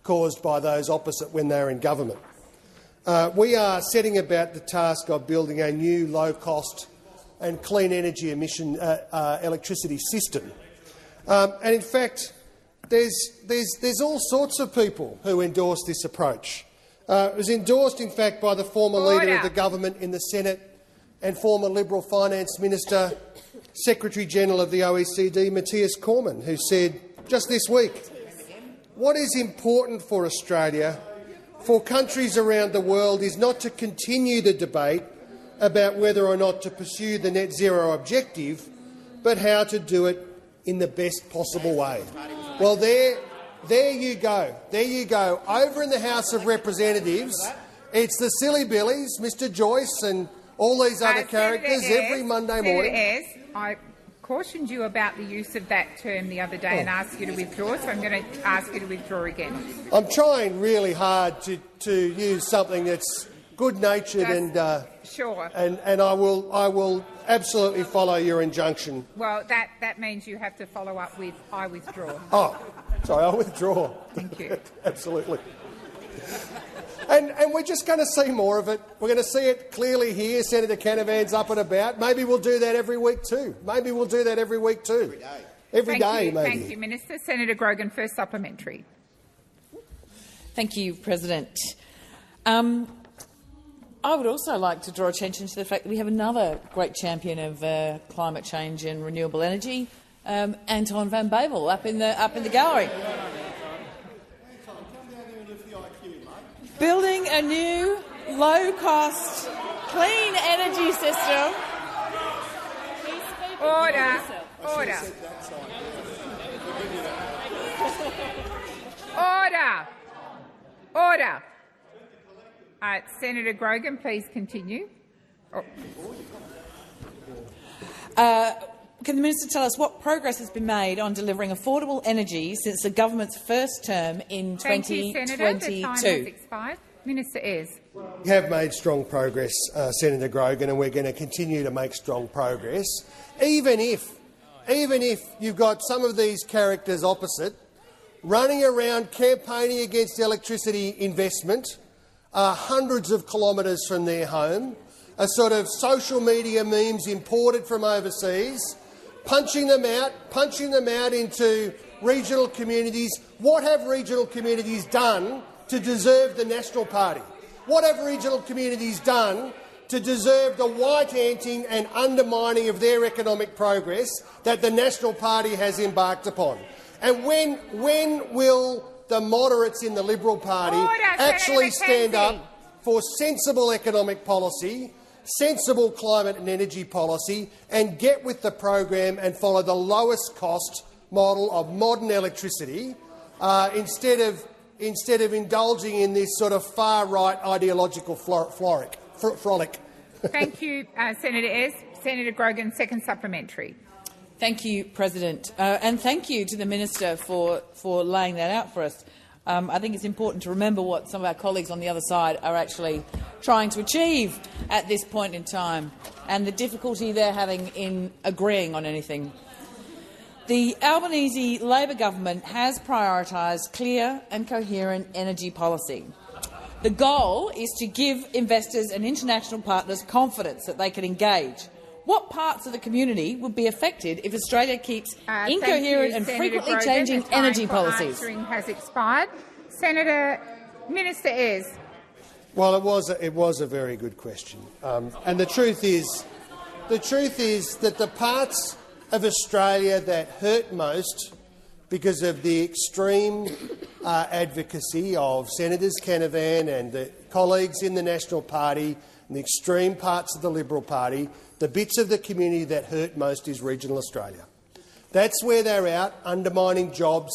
caused by those opposite when they were in government. We are setting about the task of building a new low-cost and clean energy electricity system. And in fact, there's all sorts of people who endorse this approach. It was endorsed, in fact, by the former leader of the government in the Senate and former Liberal Finance Minister, Secretary-General of the OECD, Matthias Cormann, who said just this week, "What is important for Australia, for countries around the world, is not to continue the debate about whether or not to pursue the net zero objective, but how to do it in the best possible way." Well, there you go. There you go. Over in the House of Representatives, it's the silly billies, Mr Joyce and all these other characters every Monday morning. Senator Ayres, I cautioned you about the use of that term the other day and asked you to withdraw, so I'm going to ask you to withdraw again. I'm trying really hard to use something that's good-natured and I will absolutely follow your injunction. Well, that means you have to follow up with "I withdraw." Oh, sorry, I'll withdraw. Thank you. Absolutely. And we're just going to see more of it. We're going to see it clearly here. Senator Canavan's up and about. Maybe we'll do that every week too. Every day. Every day, maybe. Thank you, Minister. Senator Grogan, first supplementary. Thank you, President. I would also like to draw attention to the fact that we have another great champion of climate change and renewable energy, Anton van Babel, up in the gallery. Building a new, low-cost, clean energy system. Order. Senator Grogan, please continue. Can the minister tell us what progress has been made on delivering affordable energy since the government's first term in 2022? Thank you, Senator. The time has expired. Minister Ayres. We have made strong progress, Senator Grogan, and we're going to continue to make strong progress, even if you've got some of these characters opposite running around campaigning against electricity investment hundreds of kilometres from their home, a sort of social media memes imported from overseas, punching them out into regional communities. What have regional communities done to deserve the National Party? What have regional communities done to deserve the white-anting and undermining of their economic progress that the National Party has embarked upon? And when will the moderates in the Liberal Party actually stand up for sensible economic policy, sensible climate and energy policy, and get with the program and follow the lowest cost model of modern electricity instead of indulging in this sort of far-right ideological frolic? Thank you, Senator Ayres. Senator Grogan, second supplementary. Thank you, President, and thank you to the Minister for laying that out for us. I think it's important to remember what some of our colleagues on the other side are actually trying to achieve at this point in time and the difficulty they're having in agreeing on anything. The Albanese Labor government has prioritised clear and coherent energy policy. The goal is to give investors and international partners confidence that they can engage. What parts of the community would be affected if Australia keeps incoherent and frequently changing energy policies? Answering has expired. Minister Ayres. Well, it was a very good question, and the truth is that the parts of Australia that hurt most because of the extreme advocacy of Senators Canavan and the colleagues in the National Party and the extreme parts of the Liberal Party, the bits of the community that hurt most is regional Australia. That's where they're out, undermining jobs,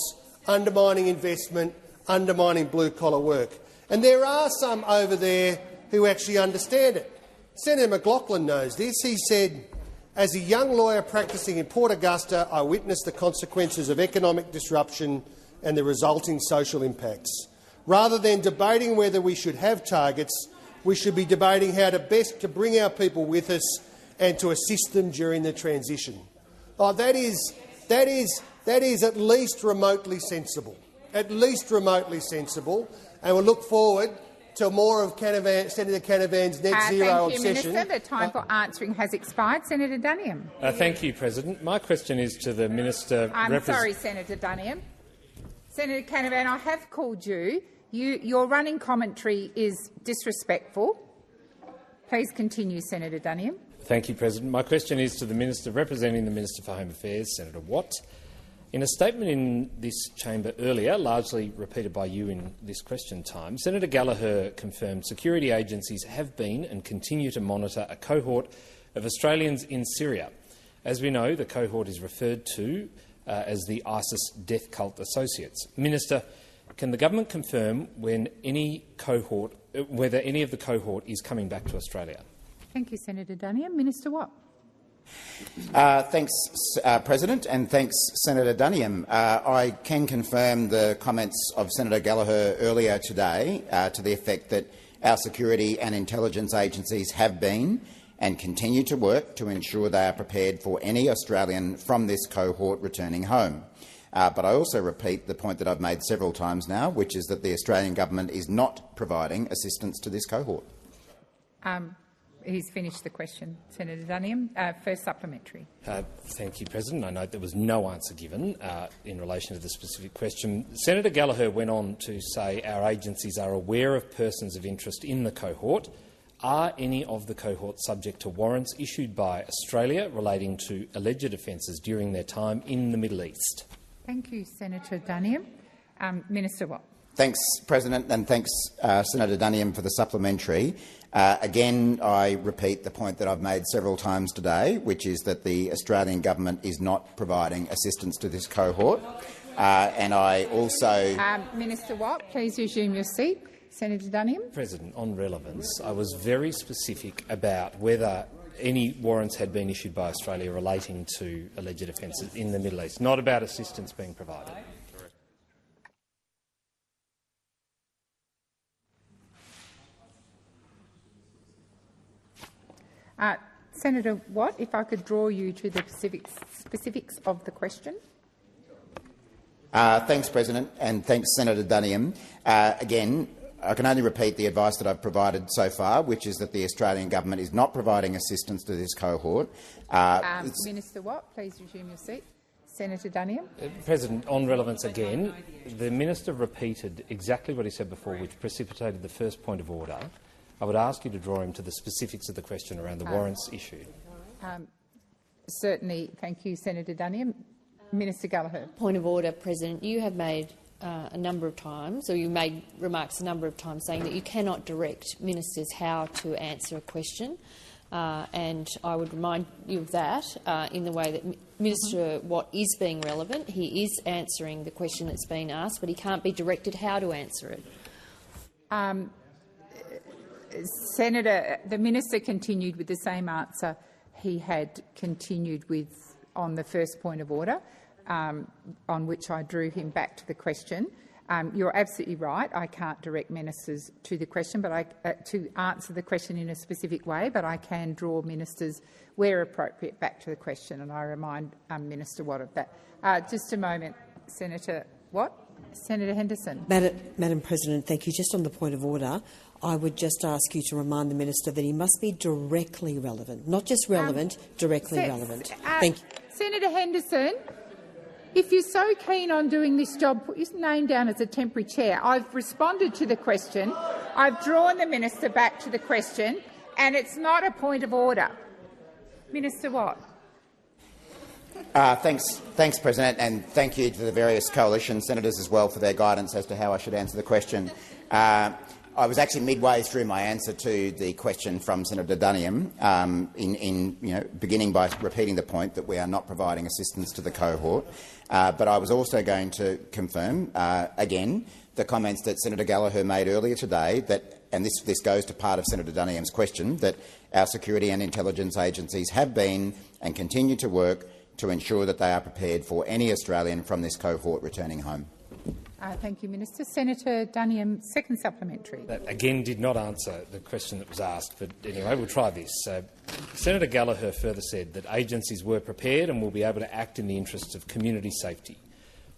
undermining investment, undermining blue-collar work. And there are some over there who actually understand it. Senator McLaughlin knows this. He said, as a young lawyer practising in Port Augusta, I witnessed the consequences of economic disruption and the resulting social impacts. Rather than debating whether we should have targets, we should be debating how to best to bring our people with us and to assist them during the transition. Oh, that is at least remotely sensible. At least remotely sensible. And we'll look forward to more of Senator Canavan's net zero obsession. Thank you, Minister. The time for answering has expired. Senator Duniam. Thank you, President. My question is to the Minister. I'm sorry, Senator Duniam. Senator Canavan, I have called you. Your running commentary is disrespectful. Please continue, Senator Duniam. Thank you, President. My question is to the Minister representing the Minister for Home Affairs, Senator Watt. In a statement in this chamber earlier, largely repeated by you in this question time, Senator Gallagher confirmed security agencies have been and continue to monitor a cohort of Australians in Syria. As we know, the cohort is referred to as the ISIS death cult associates. Minister, can the government confirm whether any of the cohort is coming back to Australia? Thank you, Senator Duniam. Minister Watt. Thanks, President, and thanks, Senator Duniam. I can confirm the comments of Senator Gallagher earlier today to the effect that our security and intelligence agencies have been and continue to work to ensure they are prepared for any Australian from this cohort returning home. But I also repeat the point that I've made several times now, which is that the Australian government is not providing assistance to this cohort. He's finished the question. Senator Duniam, first supplementary. Thank you, President. I note there was no answer given in relation to the specific question. Senator Gallagher went on to say our agencies are aware of persons of interest in the cohort. Are any of the cohort subject to warrants issued by Australia relating to alleged offences during their time in the Middle East? Thank you, Senator Duniam. Minister Watt. Thanks, President, and thanks, Senator Duniam, for the supplementary. Again, I repeat the point that I've made several times today, which is that the Australian government is not providing assistance to this cohort. And I also— Minister Watt, please resume your seat. Senator Duniam. President, on relevance, I was very specific about whether any warrants had been issued by Australia relating to alleged offences in the Middle East, not about assistance being provided. Senator Watt, if I could draw you to the specifics of the question. Thanks, President, and thanks, Senator Duniam. Again, I can only repeat the advice that I've provided so far, which is that the Australian government is not providing assistance to this cohort. Minister Watt, please resume your seat. Senator Duniam. President, on relevance again, the minister repeated exactly what he said before, which precipitated the first point of order, I would ask you to draw him to the specifics of the question around the warrants issue. Certainly. Thank you, Senator Duniam. Minister Gallagher. Point of order, President. You have made a number of times, or you made remarks a number of times saying that you cannot direct ministers how to answer a question. And I would remind you of that in the way that Minister Watt is being relevant. He is answering the question that's been asked, but he can't be directed how to answer it. Senator, the minister continued with the same answer he had continued with on the first point of order, on which I drew him back to the question. You're absolutely right. I can't direct ministers to the question, but to answer the question in a specific way. But I can draw ministers, where appropriate, back to the question, and I remind Minister Watt of that. Just a moment, Senator Watt. Senator Henderson. Madam President, thank you. Just on the point of order, I would just ask you to remind the minister that he must be directly relevant, not just relevant, directly relevant. Thank you. Senator Henderson. If you're so keen on doing this job, put your name down as a temporary chair. I've responded to the question. I've drawn the minister back to the question, and it's not a point of order. Minister Watt. Thanks, President, and thank you to the various coalition senators as well for their guidance as to how I should answer the question. I was actually midway through my answer to the question from Senator Duniam, beginning by repeating the point that we are not providing assistance to the cohort. But I was also going to confirm, again, the comments that Senator Gallagher made earlier today, that, and this goes to part of Senator Duniam's question, that our security and intelligence agencies have been and continue to work to ensure that they are prepared for any Australian from this cohort returning home. Thank you, Minister. Senator Duniam, second supplementary. That again did not answer the question that was asked, but anyway, we'll try this. Senator Gallagher further said that agencies were prepared and will be able to act in the interests of community safety.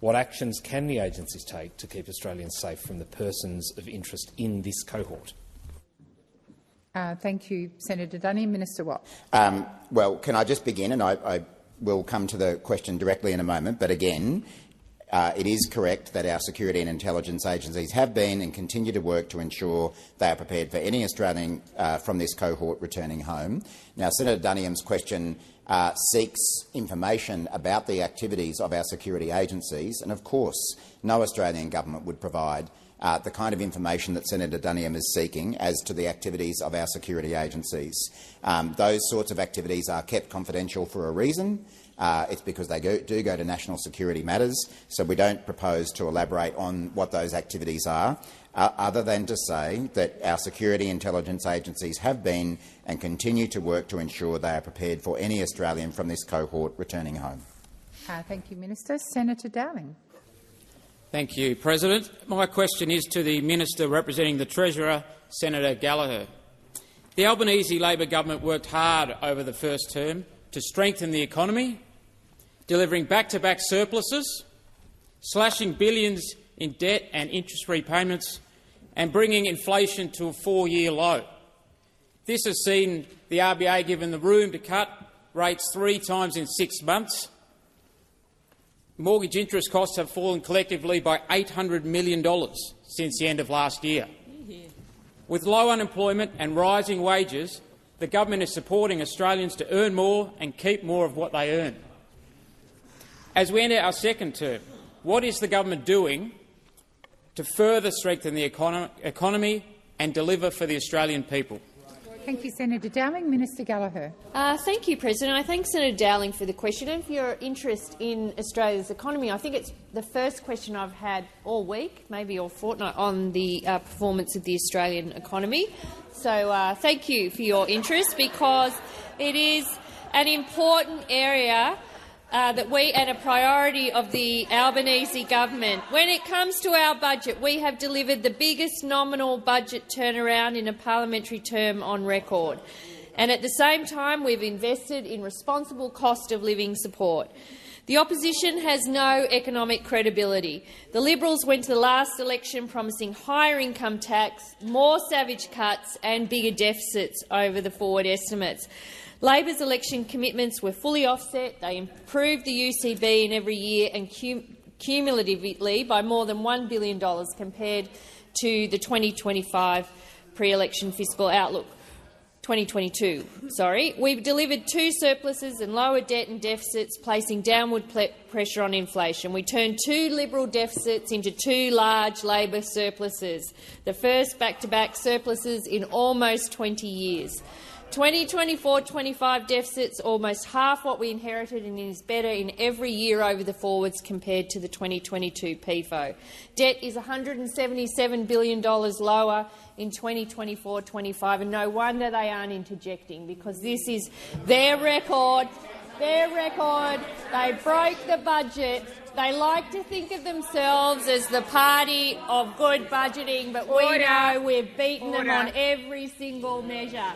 What actions can the agencies take to keep Australians safe from the persons of interest in this cohort? Thank you, Senator Duniam. Minister Watt. Well, can I just begin, and I will come to the question directly in a moment, but again, it is correct that our security and intelligence agencies have been and continue to work to ensure they are prepared for any Australian from this cohort returning home. Now, Senator Duniam's question seeks information about the activities of our security agencies, and of course no Australian government would provide the kind of information that Senator Duniam is seeking as to the activities of our security agencies. Those sorts of activities are kept confidential for a reason. It's because they do go to national security matters, so we don't propose to elaborate on what those activities are, other than to say that our security intelligence agencies have been and continue to work to ensure they are prepared for any Australian from this cohort returning home. Thank you, Minister. Senator Dowling. Thank you, President. My question is to the Minister representing the Treasurer, Senator Gallagher. The Albanese Labor government worked hard over the first term to strengthen the economy, delivering back-to-back surpluses, slashing billions in debt and interest repayments, and bringing inflation to a 4-year low. This has seen the RBA given the room to cut rates 3 times in 6 months. Mortgage interest costs have fallen collectively by $800 million since the end of last year. With low unemployment and rising wages, the government is supporting Australians to earn more and keep more of what they earn. As we enter our second term, what is the government doing to further strengthen the economy and deliver for the Australian people? Thank you, Senator Dowling. Minister Gallagher. Thank you, President. I thank Senator Dowling for the question and for your interest in Australia's economy. I think it's the first question I've had all week, maybe all fortnight, on the performance of the Australian economy. So thank you for your interest, because it is an important area and a priority of the Albanese government. When it comes to our budget, we have delivered the biggest nominal budget turnaround in a parliamentary term on record. And at the same time, we've invested in responsible cost of living support. The opposition has no economic credibility. The Liberals went to the last election promising higher income tax, more savage cuts and bigger deficits over the forward estimates. Labor's election commitments were fully offset. They improved the UCB in every year and cumulatively by more than $1 billion compared to the 2025 pre-election fiscal outlook 2022. We've delivered 2 surpluses and lower debt and deficits, placing downward pressure on inflation. We turned 2 Liberal deficits into 2 large Labor surpluses, the first back-to-back surpluses in almost 20 years. 2024-25 deficits almost half what we inherited and is better in every year over the forwards compared to the 2022 PFO. Debt is $177 billion lower in 2024-25, and no wonder they aren't interjecting, because this is their record. Their record. They broke the budget. They like to think of themselves as the party of good budgeting, but we know we've beaten them on every single measure.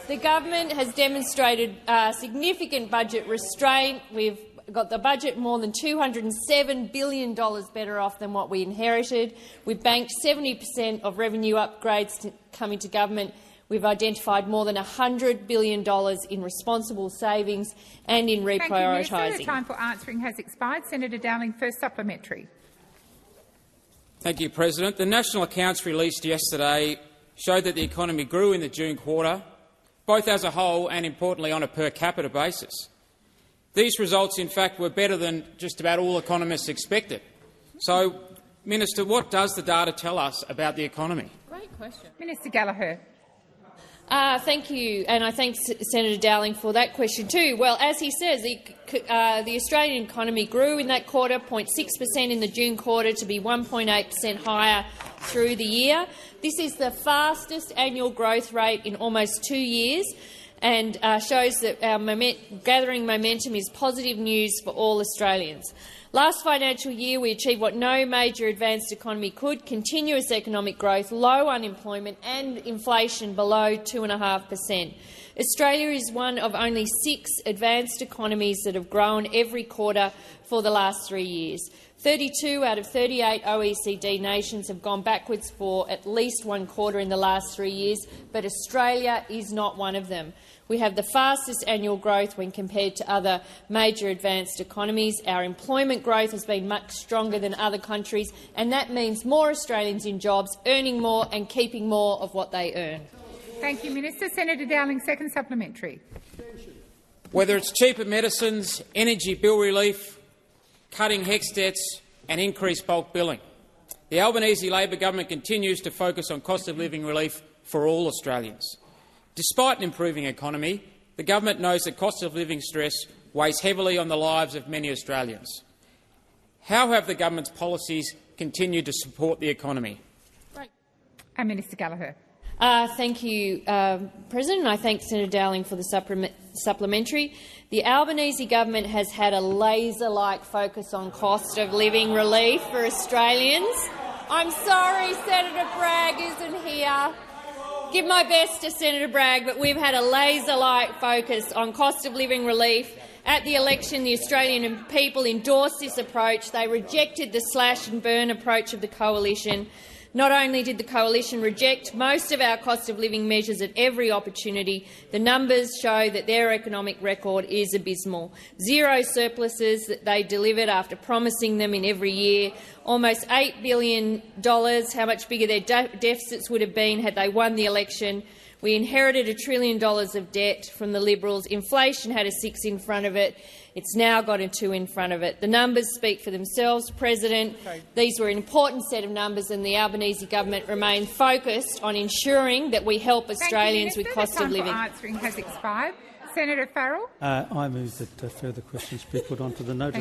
The government has demonstrated significant budget restraint. We've got the budget more than $207 billion better off than what we inherited. We've banked 70% of revenue upgrades coming to government. We've identified more than $100 billion in responsible savings and in reprioritising. Thank you, Minister. The time for answering has expired. Senator Dowling, first supplementary. Thank you, President. The national accounts released yesterday showed that the economy grew in the June quarter, both as a whole and, importantly, on a per capita basis. These results, in fact, were better than just about all economists expected. So, Minister, what does the data tell us about the economy? Great question. Minister Gallagher. Thank you, and I thank Senator Dowling for that question too. Well, as he says, the Australian economy grew in that quarter, 0.6% in the June quarter, to be 1.8% higher through the year. This is the fastest annual growth rate in almost 2 years, and shows that our gathering momentum is positive news for all Australians. Last financial year, we achieved what no major advanced economy could: continuous economic growth, low unemployment and inflation below 2.5%. Australia is one of only 6 advanced economies that have grown every quarter for the last 3 years. 32 out of 38 OECD nations have gone backwards for at least 1 quarter in the last 3 years, but Australia is not one of them. We have the fastest annual growth when compared to other major advanced economies. Our employment growth has been much stronger than other countries, and that means more Australians in jobs, earning more and keeping more of what they earn. Thank you, Minister. Senator Dowling, second supplementary. Whether it's cheaper medicines, energy bill relief, cutting HECS debts and increased bulk billing, the Albanese Labor government continues to focus on cost of living relief for all Australians. Despite an improving economy, the government knows that cost of living stress weighs heavily on the lives of many Australians. How have the government's policies continued to support the economy? And Minister Gallagher. Thank you, President. I thank Senator Dowling for the supplementary. The Albanese government has had a laser-like focus on cost of living relief for Australians. I'm sorry Senator Bragg isn't here. Give my best to Senator Bragg, but we've had a laser-like focus on cost of living relief. At the election, the Australian people endorsed this approach. They rejected the slash-and-burn approach of the coalition. Not only did the coalition reject most of our cost of living measures at every opportunity, the numbers show that their economic record is abysmal. 0 surpluses that they delivered after promising them in every year. Almost $8 billion, how much bigger their deficits would have been had they won the election. We inherited $1 trillion of debt from the Liberals. Inflation had a 6 in front of it. It's now got a 2 in front of it. The numbers speak for themselves, President. These were an important set of numbers, and the Albanese government remain focused on ensuring that we help Australians with cost of living. The time for answering has expired. Senator Farrell. I move that further questions be put onto the notice